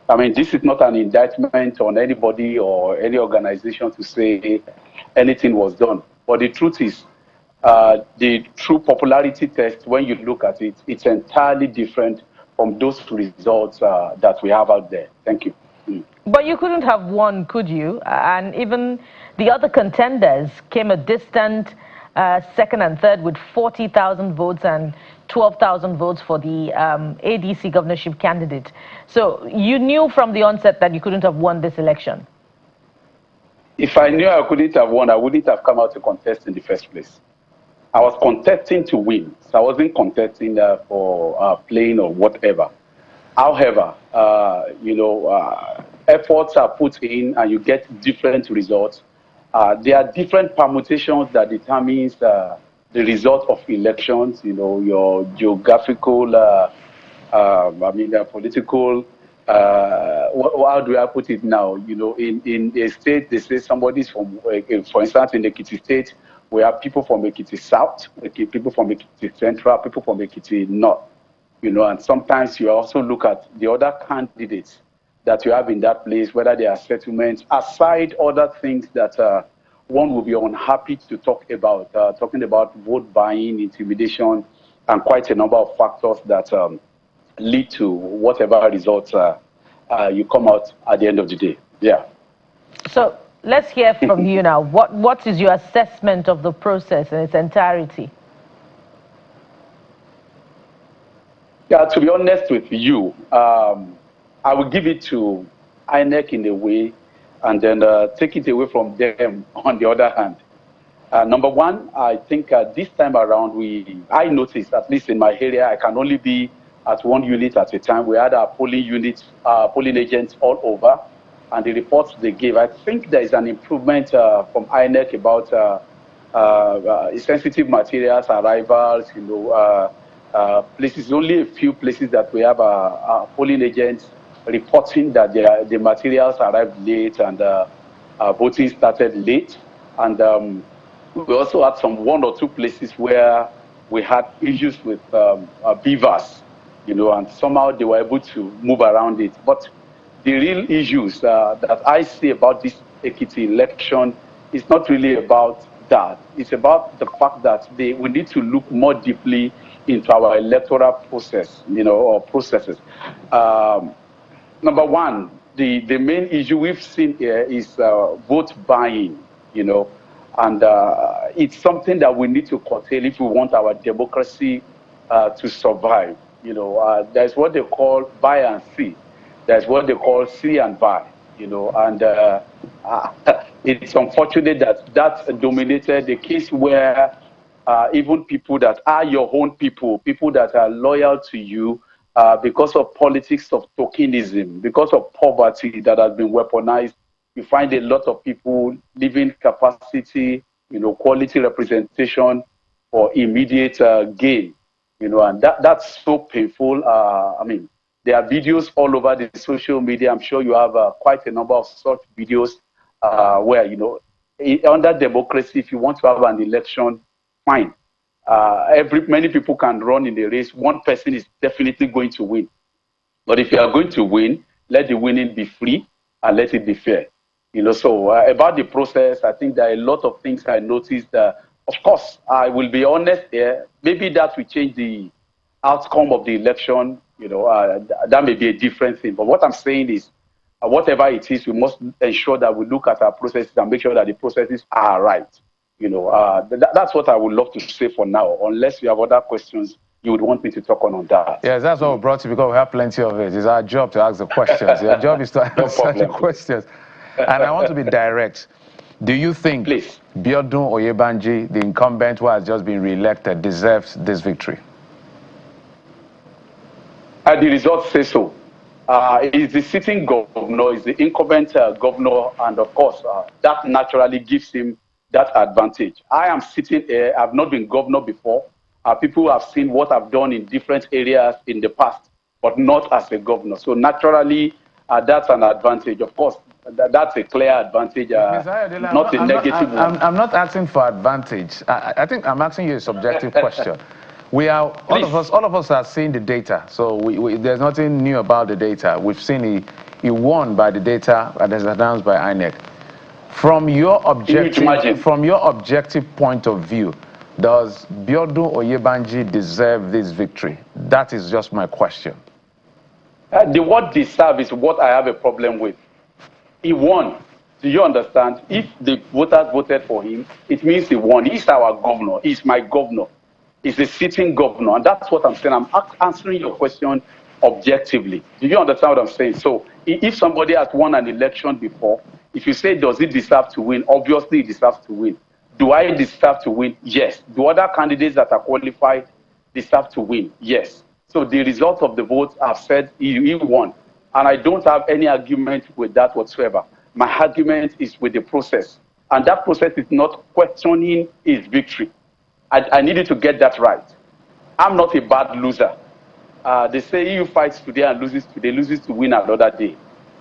I mean, this is not an indictment on anybody or any organization to say anything was done. But the truth is, the true popularity test, when you look at it, it's entirely different from those results that we have out there. Thank you. But you couldn't have won, could you? And even the other contenders came a distant second and third with 40,000 votes and 12,000 votes for the ADC governorship candidate. So you knew from the onset that you couldn't have won this election. If I knew I couldn't have won, I wouldn't have come out to contest in the first place. I was contesting to win. So I wasn't contesting for playing or whatever. However, efforts are put in and you get different results. There are different permutations that determines the result of elections, your geographical, political, how do I put it now? In a state, they say somebody's from, for instance, in the Ekiti state, we have people from Ekiti South, people from Ekiti Central, people from Ekiti North. And sometimes you also look at the other candidates that you have in that place, whether they are settlements, aside other things that one will be unhappy to talk about, talking about vote buying, intimidation, and quite a number of factors that lead to whatever results you come out at the end of the day. Yeah. So let's hear from you now. What is your assessment of the process in its entirety? Yeah, to be honest with you, I will give it to INEC in a way and then take it away from them on the other hand. Number one, I think this time around, I noticed, at least in my area, I can only be at one unit at a time. We had our polling units, polling agents all over, and the reports they gave, I think there is an improvement from INEC about sensitive materials, arrivals, places, only a few places that we have polling agents reporting that the materials arrived late and voting started late. And we also had one or two places where we had issues with beavers, and somehow they were able to move around it. But the real issues that I see about this Ekiti election is not really about that. It's about the fact that we need to look more deeply into our electoral process, or processes. Number one, the main issue we've seen here is vote buying, and it's something that we need to curtail if we want our democracy to survive. There's what they call buy and see. There's what they call see and buy, and it's unfortunate that dominated the case where even people that are your own people that are loyal to you, because of politics of tokenism, because of poverty that has been weaponized, you find a lot of people leaving capacity, quality representation for immediate gain, and that's so painful. There are videos all over the social media. I'm sure you have quite a number of such videos where, under democracy, if you want to have an election, fine. Many people can run in the race. One person is definitely going to win. But if you are going to win, let the winning be free and let it be fair. So about the process, I think there are a lot of things I noticed. Of course, I will be honest here. Maybe that will change the outcome of the election. That may be a different thing. But what I'm saying is, whatever it is, we must ensure that we look at our processes and make sure that the processes are right. That's what I would love to say for now, unless you have other questions you would want me to talk on that. Yes, that's what we brought you, because we have plenty of it. It's our job to ask the questions. Your job is to answer the questions. And I want to be direct. Do you think Biodun Oyebanji, the incumbent who has just been re-elected, deserves this victory? The results say so. He's the sitting governor, he's the incumbent governor, and of course, that naturally gives him that advantage. I am sitting here, I've not been governor before. People have seen what I've done in different areas in the past, but not as a governor. So naturally, that's an advantage. Of course, that's a clear advantage, not a negative one. I'm not asking for advantage. I think I'm asking you a subjective question. We are, all of us are seeing the data, so there's nothing new about the data. We've seen he won by the data that is announced by INEC. From your objective point of view, does Biodun Oyebanji deserve this victory? That is just my question. The word deserve is what I have a problem with. He won. Do you understand? If the voters voted for him, it means he won. He's our governor. He's my governor. He's a sitting governor. And that's what I'm saying. I'm answering your question objectively. Do you understand what I'm saying? So if somebody has won an election before, if you say, does he deserve to win? Obviously, he deserves to win. Do I deserve to win? Yes. Do other candidates that are qualified deserve to win? Yes. So the result of the vote, I've said he won. And I don't have any argument with that whatsoever. My argument is with the process. And that process is not questioning his victory. I needed to get that right. I'm not a bad loser. They say he who fights today and loses today loses to win another day.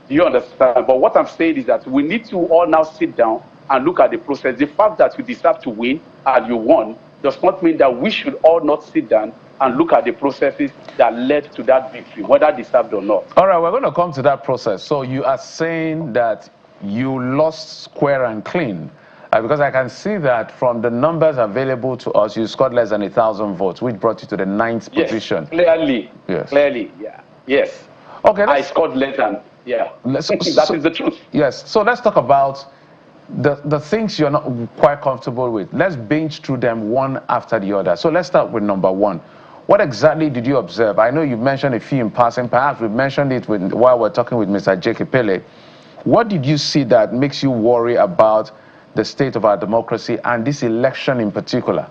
Do you understand? But what I'm saying is that we need to all now sit down and look at the process. The fact that you deserve to win and you won does not mean that we should all not sit down and look at the processes that led to that victory, whether deserved or not. All right, we're going to come to that process. So you are saying that you lost square and clean, because I can see that from the numbers available to us, you scored less than 1,000 votes, which brought you to the 9th position. Clearly. Yes. Clearly, yeah. Yes. Okay. I scored less than, yeah. That is the truth. Yes. So let's talk about the things you're not quite comfortable with. Let's binge through them one after the other. So let's start with number one. What exactly did you observe? I know you've mentioned a few in passing. Perhaps we've mentioned it while we're talking with Mr. Jake Pele. What did you see that makes you worry about the state of our democracy and this election in particular?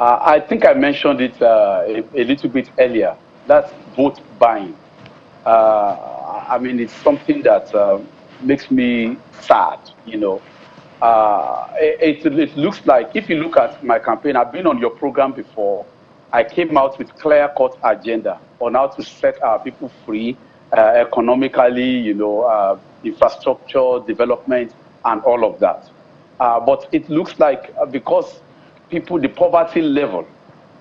I think I mentioned it a little bit earlier. That's vote buying. I mean, it's something that makes me sad, you know. It looks like, if you look at my campaign, I've been on your program before. I came out with clear-cut agenda on how to set our people free economically, you know, infrastructure, development, and all of that. But it looks like because the poverty level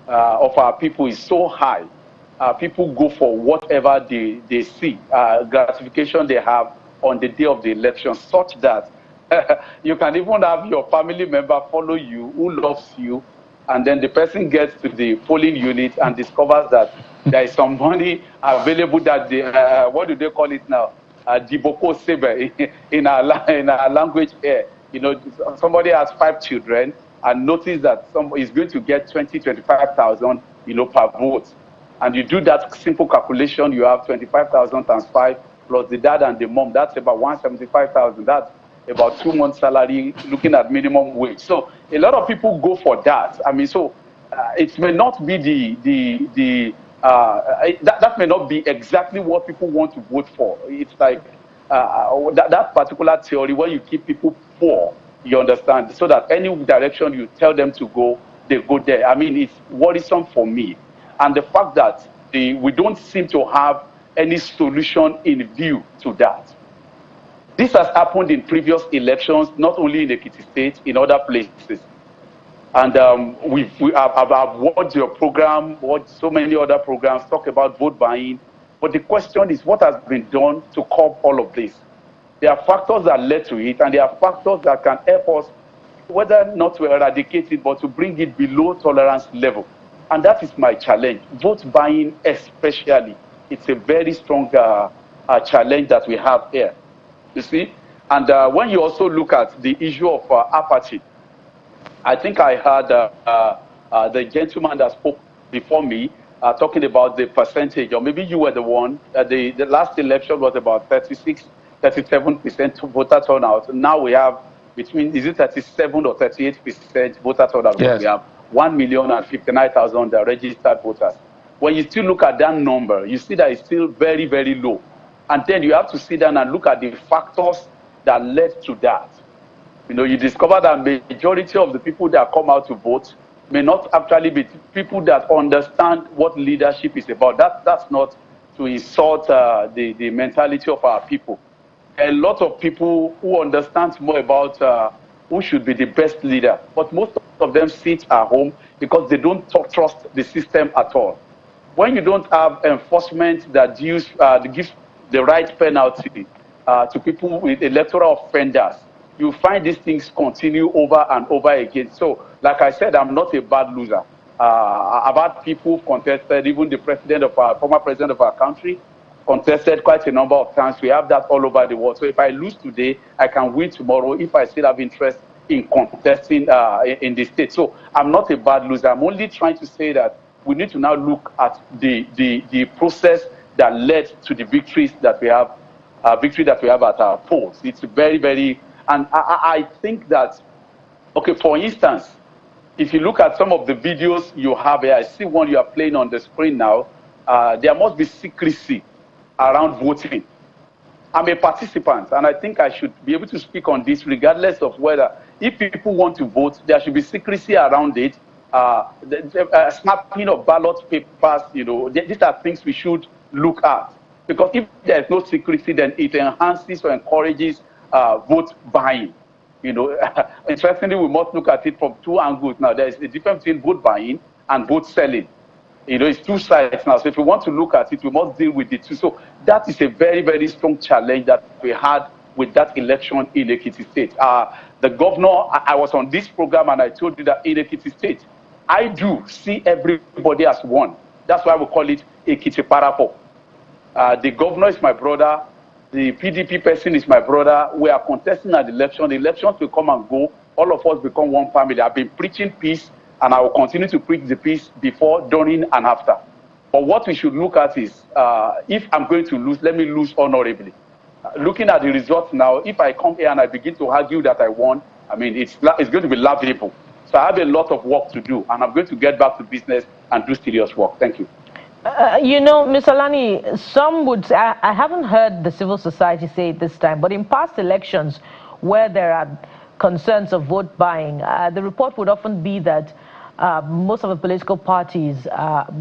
of our people is so high, people go for whatever they see, gratification they have on the day of the election, such that you can even have your family member follow you, who loves you, and then the person gets to the polling unit and discovers that there is some money available that they, what do they call it now? Diboko Sebe in our language here. You know, somebody has 5 children and notice that somebody is going to get 25,000, you know, per vote. And you do that simple calculation, you have 25,000 times 5 plus the dad and the mom, that's about 175,000. That's about 2 months' salary, looking at minimum wage. So a lot of people go for that. I mean, so it may not be that may not be exactly what people want to vote for. It's like that particular theory where you keep people poor, you understand, so that any direction you tell them to go, they go there. I mean, it's worrisome for me. And the fact that we don't seem to have any solution in view to that. This has happened in previous elections, not only in Ekiti State, in other places. And I've watched your program, watched so many other programs, talk about vote buying. But the question is, what has been done to curb all of this? There are factors that led to it, and there are factors that can help us, whether not to eradicate it, but to bring it below tolerance level. And that is my challenge. Vote buying especially. It's a very strong challenge that we have here. You see? And when you also look at the issue of apathy, I think I heard The gentleman that spoke before me, talking about the percentage, or maybe you were the one, the last election was about 37% voter turnout. Now we have between, is it 37 or 38% voter turnout? Yes. We have 1,059,000 registered voters. When you still look at that number, you see that it's still very, very low. And then you have to sit down and look at the factors that led to that. You know, you discover that majority of the people that come out to vote may not actually be people that understand what leadership is about. That's not to insult the mentality of our people. A lot of people who understand more about who should be the best leader, but most of them sit at home because they don't trust the system at all. When you don't have enforcement that gives the right penalty to people with electoral offenders, you find these things continue over and over again. So, like I said, I'm not a bad loser. I've had people contested, even the former president of our country, contested quite a number of times. We have that all over the world. So if I lose today, I can win tomorrow if I still have interest in contesting in the state. So I'm not a bad loser. I'm only trying to say that we need to now look at the process that led to the victories that we have, at our polls. It's very, very, and I think that, okay, for instance, if you look at some of the videos you have here, I see one you are playing on the screen now, there must be secrecy around voting. I'm a participant, and I think I should be able to speak on this regardless of whether, if people want to vote, there should be secrecy around it. Snapping of ballot papers, you know, these are things we should look at. Because if there's no secrecy, then it enhances or encourages vote buying. You know, interestingly, we must look at it from two angles. Now, there's a difference between vote buying and vote selling. You know, it's two sides now. So if we want to look at it, we must deal with the two. So that is a very, very strong challenge that we had with that election in Ekiti State. The governor, I was on this program and I told you that in Ekiti State, I do see everybody as one. That's why we call it Ekiti Parapo. The governor is my brother. The PDP person is my brother. We are contesting an election. The elections will come and go. All of us become one family. I've been preaching peace, and I will continue to preach the peace before, during, and after. But what we should look at is, if I'm going to lose, let me lose honorably. Looking at the results now, if I come here and I begin to argue that I won, I mean, it's going to be laughable. So I have a lot of work to do, and I'm going to get back to business and do serious work. Thank you. You know, Mr. Lani, some would say, I haven't heard the civil society say it this time, but in past elections where there are concerns of vote buying, the report would often be that most of the political parties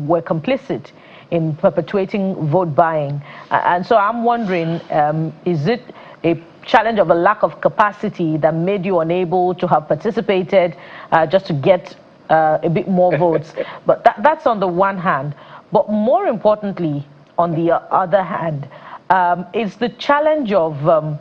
were complicit in perpetuating vote buying. And so I'm wondering, is it a challenge of a lack of capacity that made you unable to have participated just to get a bit more votes? But that's on the one hand. But more importantly, on the other hand, it's the challenge of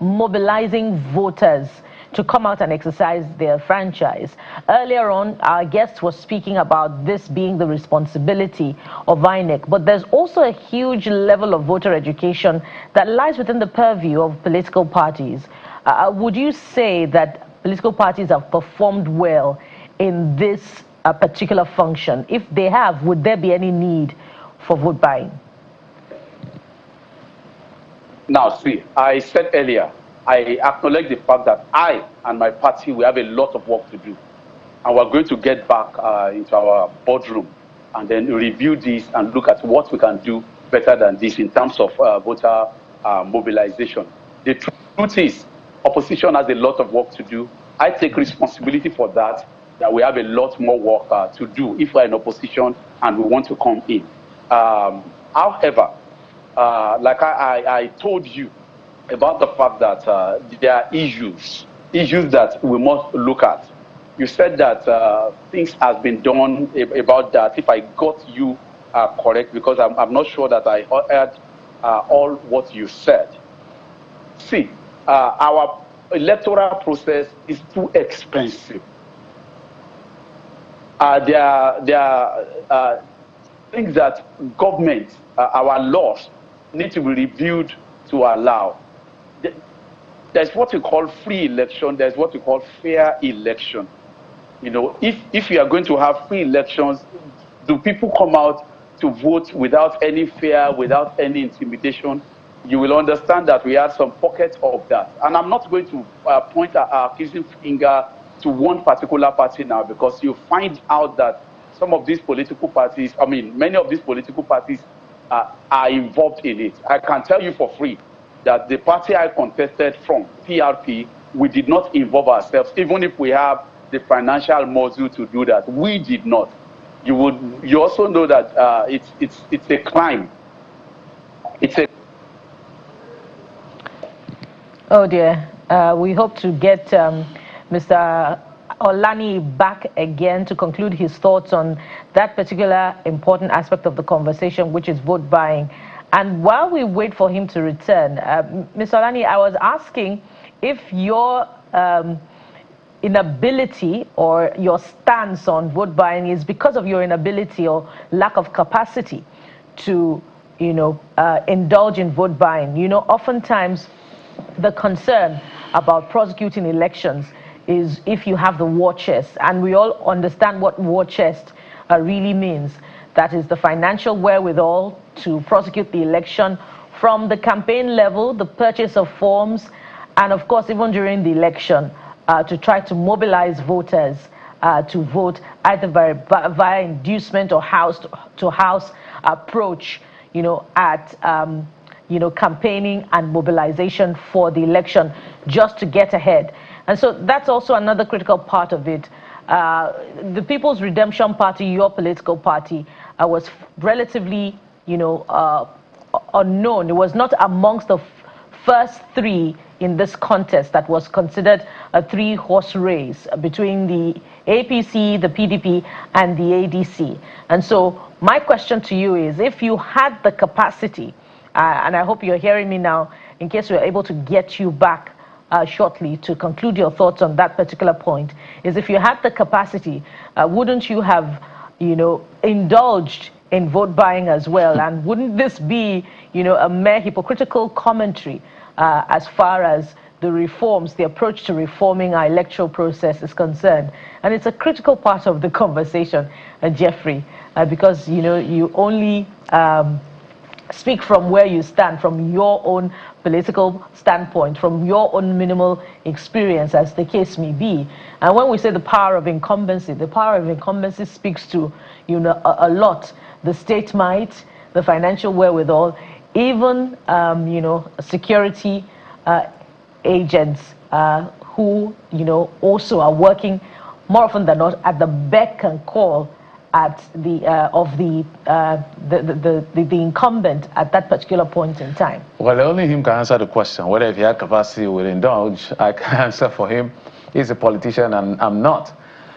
mobilizing voters to come out and exercise their franchise. Earlier on, our guest was speaking about this being the responsibility of INEC, but there's also a huge level of voter education that lies within the purview of political parties. Would you say that political parties have performed well in this particular function? If they have, would there be any need for vote buying? Now, see, I said earlier, I acknowledge the fact that I and my party, we have a lot of work to do. And we're going to get back into our boardroom and then review this and look at what we can do better than this in terms of voter mobilization. The truth is, opposition has a lot of work to do. I take responsibility for that we have a lot more work to do if we're in opposition and we want to come in. However, like I told you about the fact that there are issues that we must look at. You said that things have been done about that. If I got you correct, because I'm not sure that I heard all what you said. See, our electoral process is too expensive. There are things that government, our laws, need to be reviewed to allow. There's what we call free election, there's what we call fair election. You know, if you are going to have free elections, do people come out to vote without any fear, without any intimidation? You will understand that we had some pockets of that. And I'm not going to point an accusing finger to one particular party now, because you find out that some of these political parties, I mean, many of these political parties are involved in it. I can tell you for free that the party I contested from, PRP, we did not involve ourselves, even if we have the financial muscle to do that. We did not. You also know that it's a crime. It's a Oh dear. We hope to get Mr. Olani back again to conclude his thoughts on that particular important aspect of the conversation, which is vote buying. And while we wait for him to return, Mr. Olani, I was asking if your inability or your stance on vote buying is because of your inability or lack of capacity to, indulge in vote buying. Oftentimes the concern about prosecuting elections is if you have the war chest, and we all understand what war chest really means. That is the financial wherewithal to prosecute the election from the campaign level, the purchase of forms, and of course even during the election to try to mobilize voters to vote either via inducement or house-to-house approach, at campaigning and mobilization for the election just to get ahead. And so that's also another critical part of it. The People's Redemption Party, your political party, was relatively, unknown. It was not amongst the first three in this contest that was considered a three-horse race between the APC, the PDP, and the ADC. And so my question to you is, if you had the capacity, and I hope you're hearing me now, in case we're able to get you back shortly to conclude your thoughts on that particular point, is if you had the capacity, wouldn't you have, indulged in vote buying as well? And wouldn't this be, a mere hypocritical commentary as far as the reforms, the approach to reforming our electoral process is concerned? And it's a critical part of the conversation, Jeffrey, because, you only speak from where you stand, from your own political standpoint, from your own minimal experience, as the case may be. And when we say the power of incumbency speaks to, a lot. The state might, the financial wherewithal, even, security agents who, also are working more often than not at the beck and call at of the incumbent at that particular point in time. Well, only him can answer the question. Whether if he had capacity will indulge, I can answer for him. He's a politician and I'm not.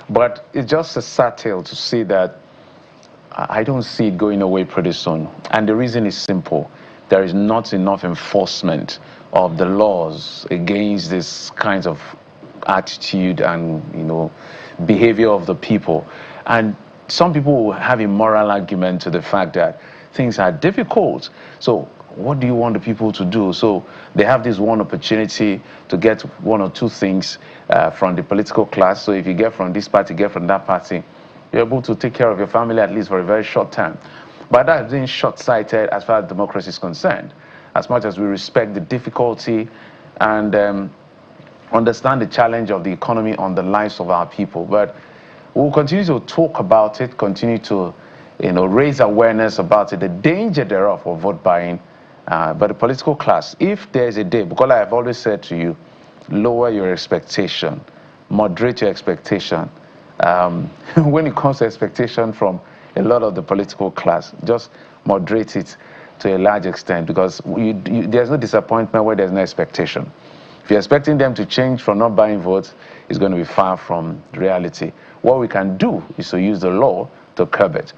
But it's just a sad tale to see that I don't see it going away pretty soon. And the reason is simple. There is not enough enforcement of the laws against this kinds of attitude and, behavior of the people. And some people will have a moral argument to the fact that things are difficult. So what do you want the people to do? So they have this one opportunity to get one or two things from the political class. So if you get from this party, get from that party, you're able to take care of your family at least for a very short time. But that's being short-sighted as far as democracy is concerned. As much as we respect the difficulty and understand the challenge of the economy on the lives of our people, but we'll continue to talk about it, continue to, raise awareness about it, the danger thereof of vote buying. But the political class, if there's a day, because I have always said to you, lower your expectation, moderate your expectation. When it comes to expectation from a lot of the political class, just moderate it to a large extent, because there's no disappointment where there's no expectation. If you're expecting them to change from not buying votes, it's going to be far from reality. What we can do is to use the law to curb it.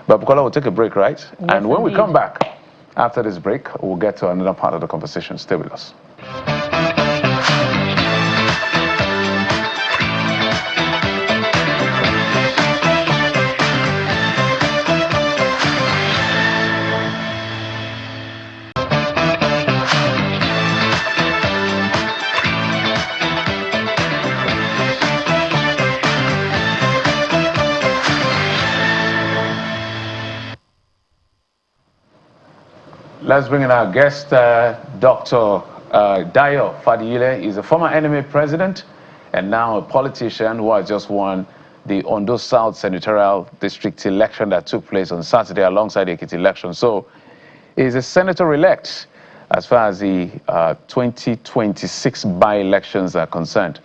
But Bukola, we'll take a break, right? Yes, and when indeed. we come back after this break, we'll get to another part of the conversation. Stay with us. Let's bring in our guest, Dr. Dayo Fadile. He's a former NMA president and now a politician who has just won the Ondo South Senatorial District election that took place on Saturday alongside the Ekiti election. So he's a senator-elect as far as the 2026 by-elections are concerned.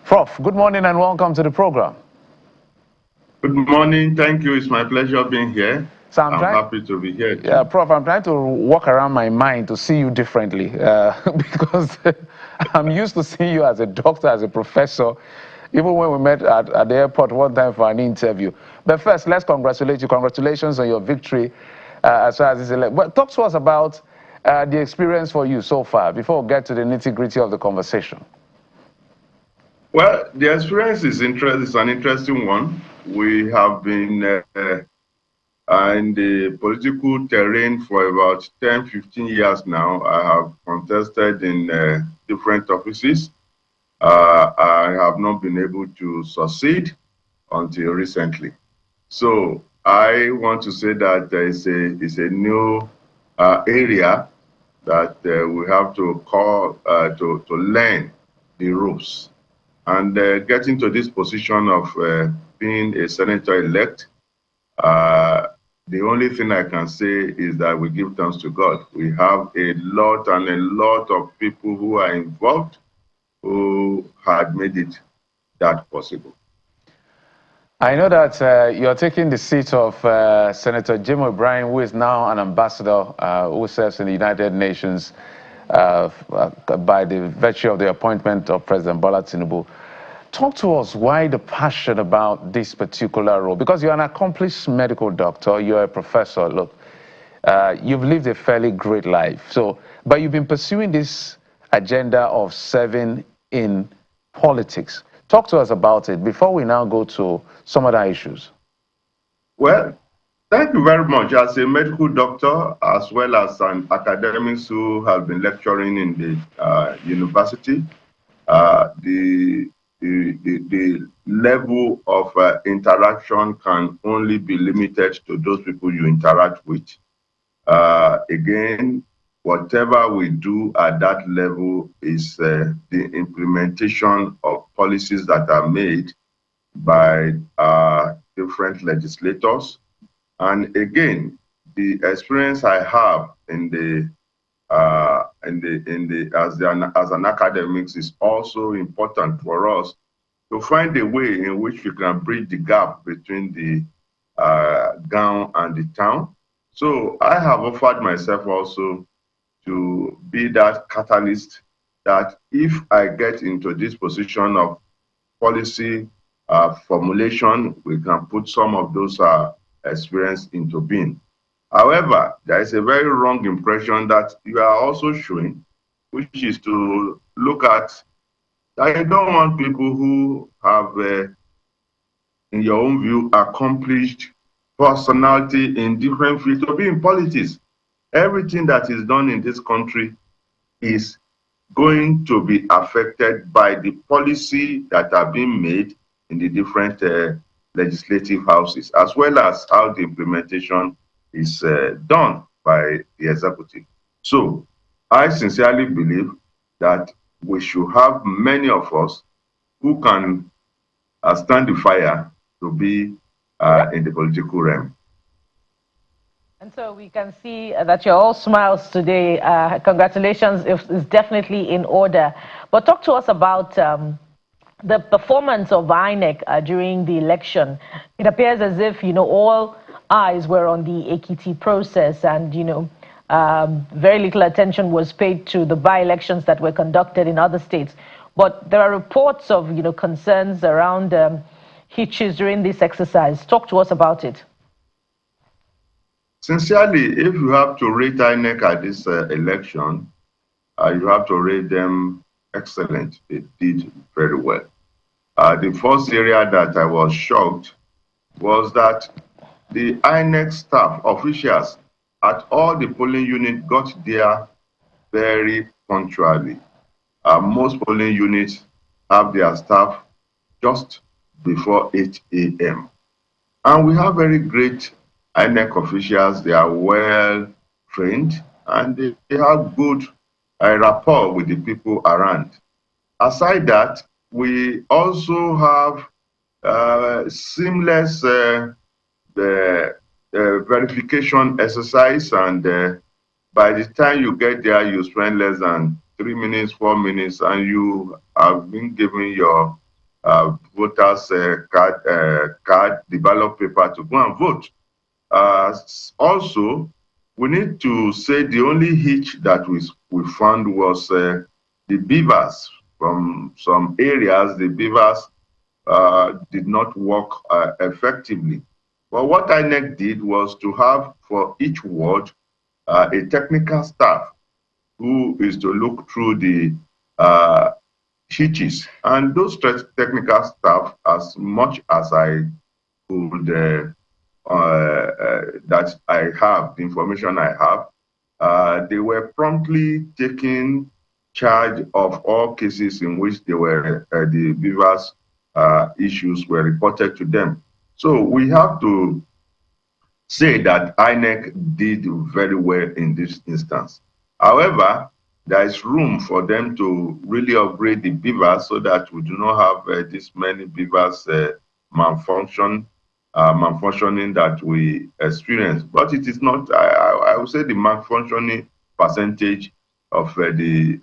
Prof, good morning and welcome to the program. Good morning. Thank you. It's my pleasure being here. So I'm happy to be here. Yeah, Prof, I'm trying to walk around my mind to see you differently because I'm used to seeing you as a doctor, as a professor, even when we met at the airport one time for an interview. But first, let's congratulate you. Congratulations on your victory as far as this election. But talk to us about the experience for you so far before we get to the nitty-gritty of the conversation. Well, the experience is an interesting one. We have been in the political terrain for about 10, 15 years now. I have contested in different offices. I have not been able to succeed until recently. So I want to say that it's a new area that we have to to learn the ropes. And getting to this position of being a senator-elect, the only thing I can say is that we give thanks to God. We have a lot of people who are involved who had made it that possible. I know that you're taking the seat of Senator Jim O'Brien, who is now an ambassador who serves in the United Nations by the virtue of the appointment of President Bola Tinubu. Talk to us why the passion about this particular role, because you're an accomplished medical doctor, you're a professor. Look, you've lived a fairly great life. But you've been pursuing this agenda of serving in politics. Talk to us about it before we now go to some other issues. Well, thank you very much. As a medical doctor, as well as an academic who have been lecturing in the university, the level of interaction can only be limited to those people you interact with. Again, whatever we do at that level is the implementation of policies that are made by different legislators. And again, the experience I have as an academic is also important for us to find a way in which we can bridge the gap between the gown and the town. So I have offered myself also to be that catalyst that if I get into this position of policy formulation, we can put some of those experience into being. However, there is a very wrong impression that you are also showing, which is to look at, I don't want people who have, in your own view, accomplished personality in different fields to be in politics. Everything that is done in this country is going to be affected by the policy that are being made in the different legislative houses, as well as how the implementation is done by the executive. So I sincerely believe that we should have many of us who can stand the fire to be in the political realm. And so we can see that you're all smiles today. Congratulations, it's definitely in order. But talk to us about the performance of INEC during the election. It appears as if, all eyes were on the Ekiti process and, very little attention was paid to the by-elections that were conducted in other states. But there are reports of, concerns around hitches during this exercise. Talk to us about it. Sincerely, if you have to rate INEC at this election, you have to rate them excellent. They did very well. The first area that I was shocked was that the INEC staff, officials at all the polling units got there very punctually. Most polling units have their staff just before 8 a.m. And we have very great INEC officials. They are well trained and they have good rapport with the people around. Aside that, we also have seamless verification exercise, and by the time you get there, you spend less than 3 minutes, 4 minutes, and you have been given your voters card, the ballot paper to go and vote. Also, we need to say the only hitch that we found was the beavers. From some areas, the beavers did not work effectively. But what INEC did was to have for each ward a technical staff who is to look through the hitches. And those technical staff, as much as I could that I have, the information I have, they were promptly taking charge of all cases in which they were the beavers issues were reported to them. So we have to say that INEC did very well in this instance. However, there is room for them to really upgrade the beavers so that we do not have this many beavers malfunctioning that we experience. But it is not, I would say the malfunctioning percentage of the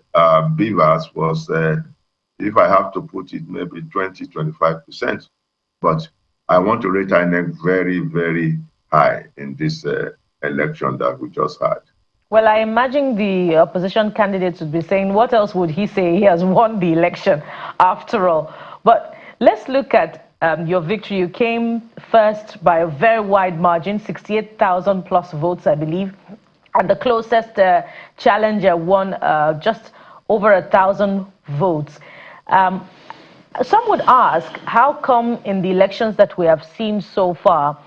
beavers was, if I have to put it, maybe 20–25%. But I want to rate INEC very, very high in this election that we just had. Well, I imagine the opposition candidates would be saying, what else would he say? He has won the election after all. But let's look at your victory. You came first by a very wide margin, 68,000 plus votes, I believe. And the closest challenger won just over 1,000 votes. Some would ask, how come in the elections that we have seen so far,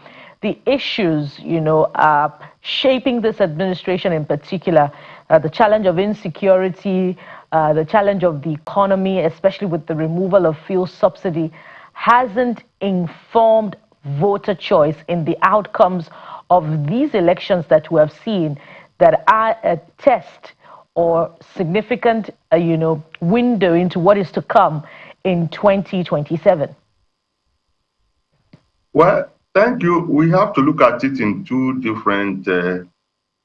the issues, shaping this administration in particular, the challenge of insecurity, the challenge of the economy, especially with the removal of fuel subsidy, hasn't informed voter choice in the outcomes of these elections that we have seen that are a test or significant, window into what is to come in 2027? Well, thank you. We have to look at it in two different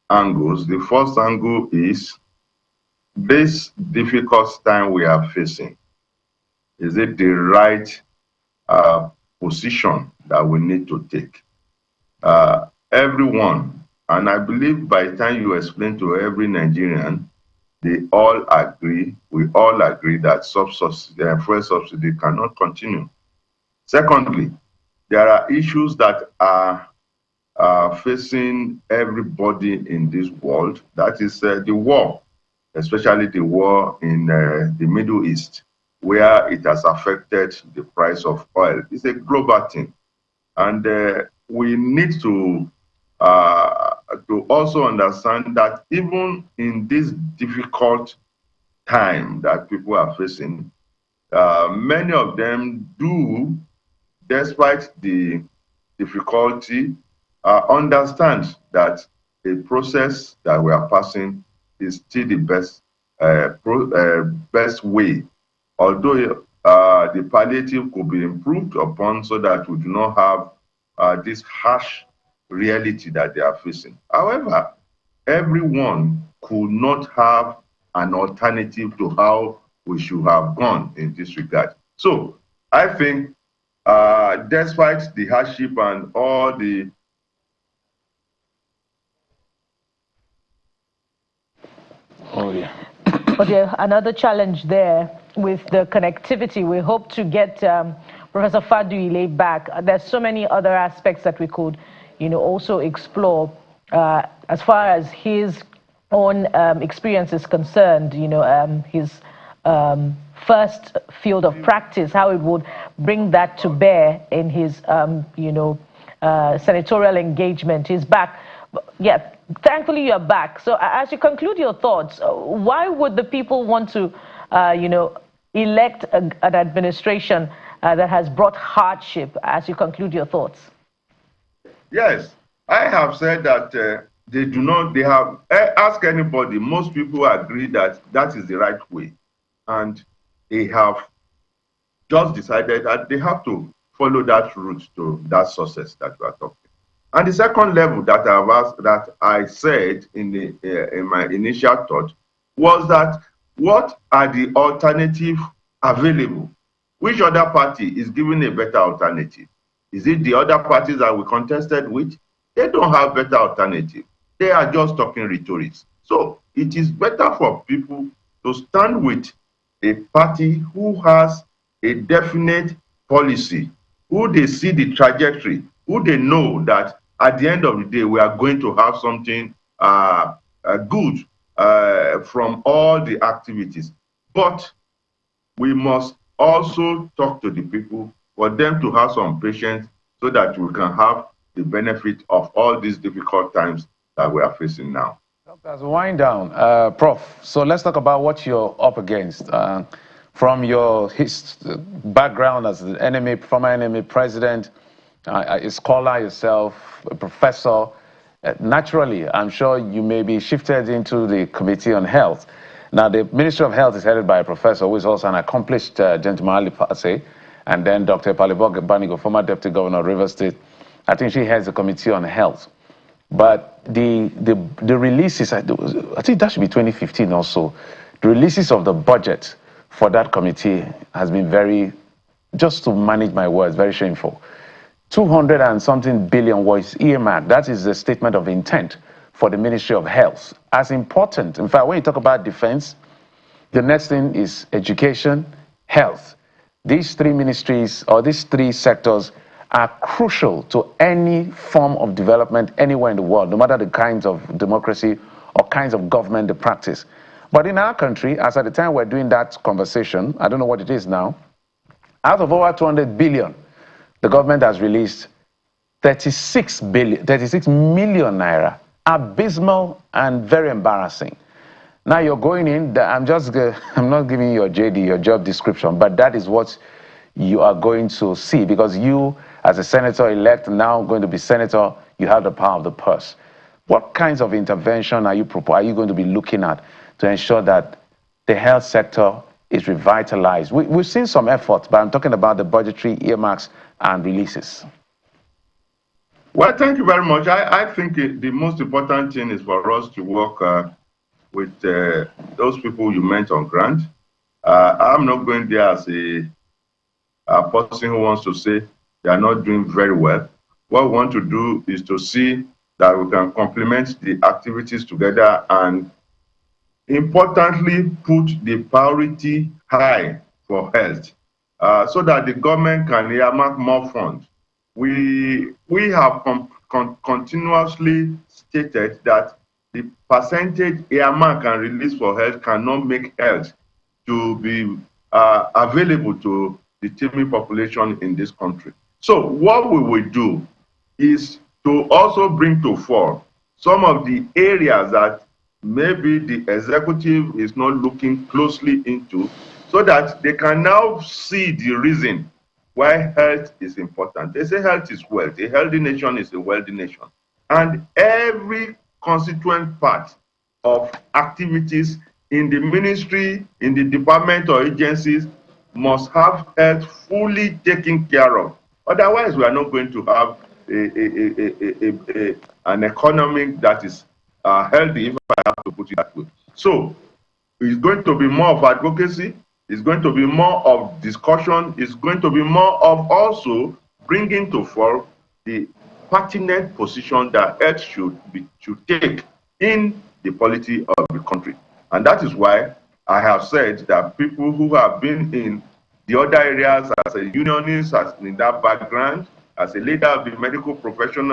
angles. The first angle is this difficult time we are facing. Is it the right position that we need to take? Everyone, and I believe by the time you explain to every Nigerian, we all agree that fuel subsidy cannot continue. Secondly, there are issues that are facing everybody in this world. That is the war, especially the war in the Middle East, where it has affected the price of oil. It's a global thing. And we need to also understand that even in this difficult time that people are facing, many of them do, despite the difficulty, understand that a process that we are passing is still the best way, although the palliative could be improved upon so that we do not have this harsh reality that they are facing. However, everyone could not have an alternative to how we should have gone in this regard. So I think despite the hardship and all the another challenge there with the connectivity. We hope to get Professor Faduile back. There's so many other aspects that we could, also explore as far as his own experience is concerned. His first field of practice, how it would bring that to bear in his, senatorial engagement. He's back. Yeah, thankfully you're back. So as you conclude your thoughts, why would the people want to, elect an administration that has brought hardship, as you conclude your thoughts? Yes, I have said that they do not, they have, ask anybody, most people agree that that is the right way. And they have just decided that they have to follow that route to that success that we are talking. And the second level that I've asked, that I said in my initial thought, was that what are the alternatives available? Which other party is giving a better alternative? Is it the other parties that we contested with? They don't have better alternative. They are just talking rhetorics. So it is better for people to stand with a party who has a definite policy, who they see the trajectory, who they know that at the end of the day, we are going to have something good from all the activities. But we must also talk to the people for them to have some patience so that we can have the benefit of all these difficult times that we are facing now. As we wind down, Prof, so let's talk about what you're up against. From your background as an enemy, former enemy president, a scholar yourself, a professor, naturally, I'm sure you may be shifted into the Committee on Health. Now, the Ministry of Health is headed by a professor who is also an accomplished gentleman, Ali Pase, and then Dr. Palibok Banigo, former Deputy Governor of Rivers State. I think she heads the Committee on Health. But the releases, I think that should be 2015 also, the releases of the budget for that committee has been very, just to manage my words, very shameful. 200 and something billion was earmarked. That is the statement of intent for the Ministry of Health. As important, in fact, when you talk about defense, the next thing is education, health. These three ministries, or these three sectors, are crucial to any form of development anywhere in the world, no matter the kinds of democracy or kinds of government they practice. But in our country, as at the time we're doing that conversation, I don't know what it is now, out of over 200 billion, the government has released 36 million naira. Abysmal and very embarrassing. Now you're going in, I'm not giving you your JD, your job description, but that is what you are going to see, because you, as a senator-elect, now going to be senator, you have the power of the purse. What kinds of intervention are you going to be looking at to ensure that the health sector is revitalized? We've seen some efforts, but I'm talking about the budgetary earmarks and releases. Well, thank you very much. I think the most important thing is for us to work with those people you met on ground. I'm not going there as a person who wants to say they are not doing very well. What we want to do is to see that we can complement the activities together and importantly put the priority high for health so that the government can earmark more funds. We have continuously stated that the percentage earmark and release for health cannot make health to be available to the teeming population in this country. So what we will do is to also bring to fore some of the areas that maybe the executive is not looking closely into, so that they can now see the reason why health is important. They say health is wealth. A healthy nation is a wealthy nation. And every constituent part of activities in the ministry, in the department or agencies must have health fully taken care of. Otherwise, we are not going to have an economy that is healthy, if I have to put it that way. So it's going to be more of advocacy, it's going to be more of discussion, it's going to be more of also bringing to fore the pertinent position that health should take in the polity of the country. And that is why I have said that people who have been in the other areas as a unionist, as in that background, as a leader of the medical profession,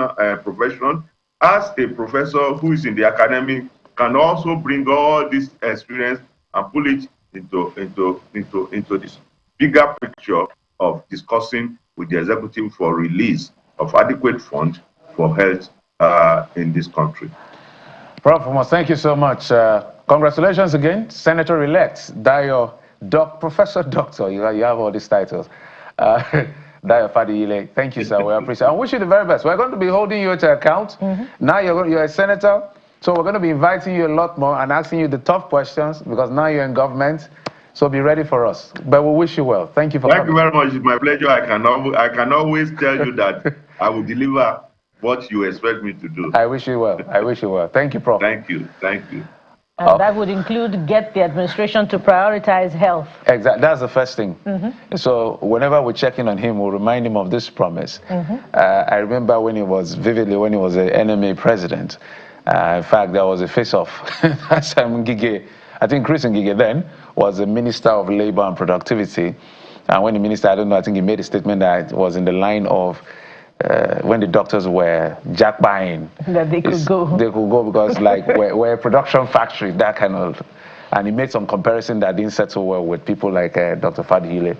as a professor who is in the academic, can also bring all this experience and pull it into this bigger picture of discussing with the executive for release of adequate funds for health in this country. Prof, thank you so much. Congratulations again, Senator-elect Dayo, Professor Doctor. You have all these titles. Dayo Fadiyile. Thank you, sir. We appreciate it. I wish you the very best. We're going to be holding you to account. Now you're a senator, so we're going to be inviting you a lot more and asking you the tough questions because now you're in government. So be ready for us. But we wish you well. Thank you for coming. Thank you very much. It's my pleasure. I can always tell you that I will deliver what you expect me to do. I wish you well. I wish you well. Thank you, Prof. Thank you. Thank you. And that would include get the administration to prioritize health. Exactly. That's the first thing. So whenever we check in on him, we'll remind him of this promise. I remember when he was vividly, when he was an NMA president. In fact, there was a face-off. That's Ngige. I think Chris Ngige then was the Minister of Labor and Productivity. And when the minister, I don't know, I think he made a statement that was in the line of when the doctors were jack buying. That they could go. They could go because like we're a production factory, that kind of. And he made some comparison that didn't settle well with people like Dr. Fadiyile.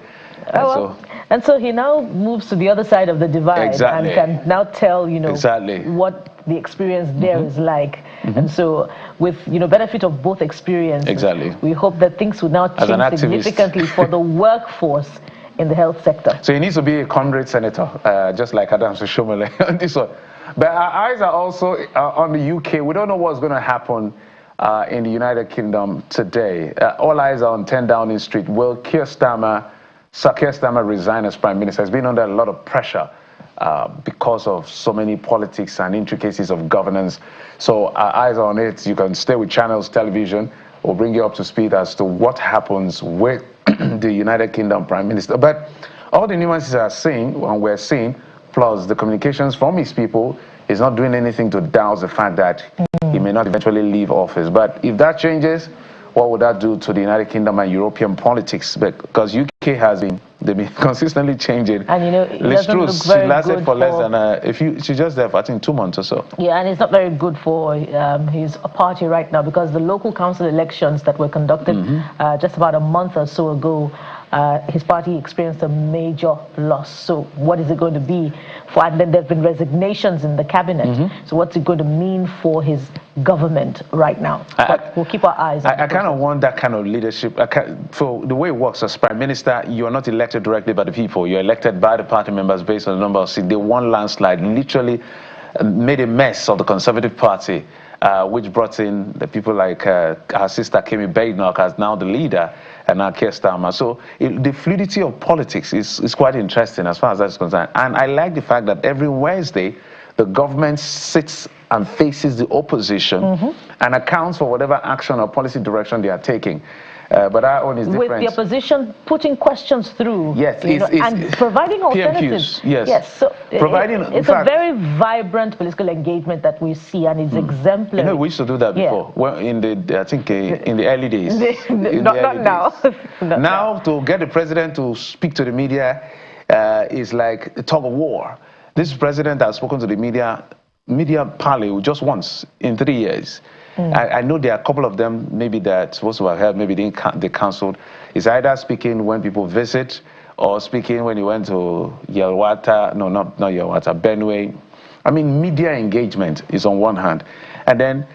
And so he now moves to the other side of the divide and can now tell, what the experience there is like. And so with, benefit of both experiences, we hope that things will now change significantly for the workforce in the health sector. So he needs to be a comrade senator, just like Adams Shomole on this one. But our eyes are also on the UK. We don't know what's going to happen in the United Kingdom today. All eyes are on 10 Downing Street. Will Keir Starmer resign as Prime Minister? Has been under a lot of pressure because of so many politics and intricacies of governance. So our eyes are on it. You can stay with Channels Television. We'll bring you up to speed as to what happens with the United Kingdom Prime Minister. But all the nuances we're seeing, plus the communications from his people, is not doing anything to douse the fact that he may not eventually leave office. But if that changes, what would that do to the United Kingdom and European politics? Because UK has been consistently changing. And Liz Truss, she lasted for less than she's just there for I think 2 months or so. Yeah, and it's not very good for his party right now because the local council elections that were conducted just about a month or so ago, his party experienced a major loss. So what is it going to be for? And then there have been resignations in the cabinet. So what's it going to mean for his government right now? But we'll keep our eyes on it. I kind of want that kind of leadership. So the way it works as Prime Minister, you are not elected directly by the people. You're elected by the party members based on the number of seats. They won landslide, literally made a mess of the Conservative Party, which brought in the people like our sister Kemi Badenoch as now the leader, and now Keir Starmer. So the fluidity of politics is quite interesting as far as that's concerned. And I like the fact that every Wednesday, the government sits and faces the opposition and accounts for whatever action or policy direction they are taking. But our own is different. With the opposition putting questions through, yes, and providing alternatives. PMQs, yes. So it's a very vibrant political engagement that we see, and it's exemplary. We used to do that before. Well, I think in the early days. Not now. Now, to get the president to speak to the media is like a tug of war. This president has spoken to the media parley just once in 3 years. I know there are a couple of them, maybe that supposed to have held, maybe they cancelled. It's either speaking when people visit or speaking when he went to Yelwata, no, not Yelwata, Benue. I mean, media engagement is on one hand. And then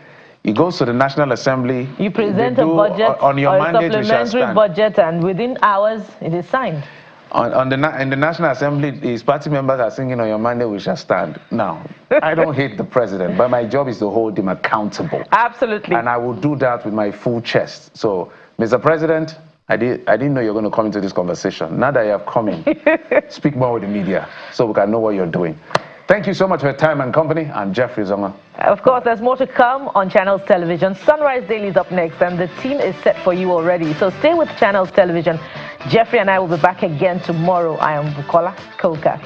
he goes to the National Assembly. You present a budget on your or mandate, a supplementary budget, and within hours it is signed. In the National Assembly, his party members are singing on your mandate, we shall stand. Now, I don't hate the president, but my job is to hold him accountable. Absolutely. And I will do that with my full chest. So, Mr. President, I didn't know you were going to come into this conversation. Now that you have come in, speak more with the media so we can know what you're doing. Thank you so much for your time and company. I'm Jeffrey Zonga. Of course, there's more to come on Channels Television. Sunrise Daily is up next, and the team is set for you already. So stay with Channels Television. Jeffrey and I will be back again tomorrow. I am Bukola Koka.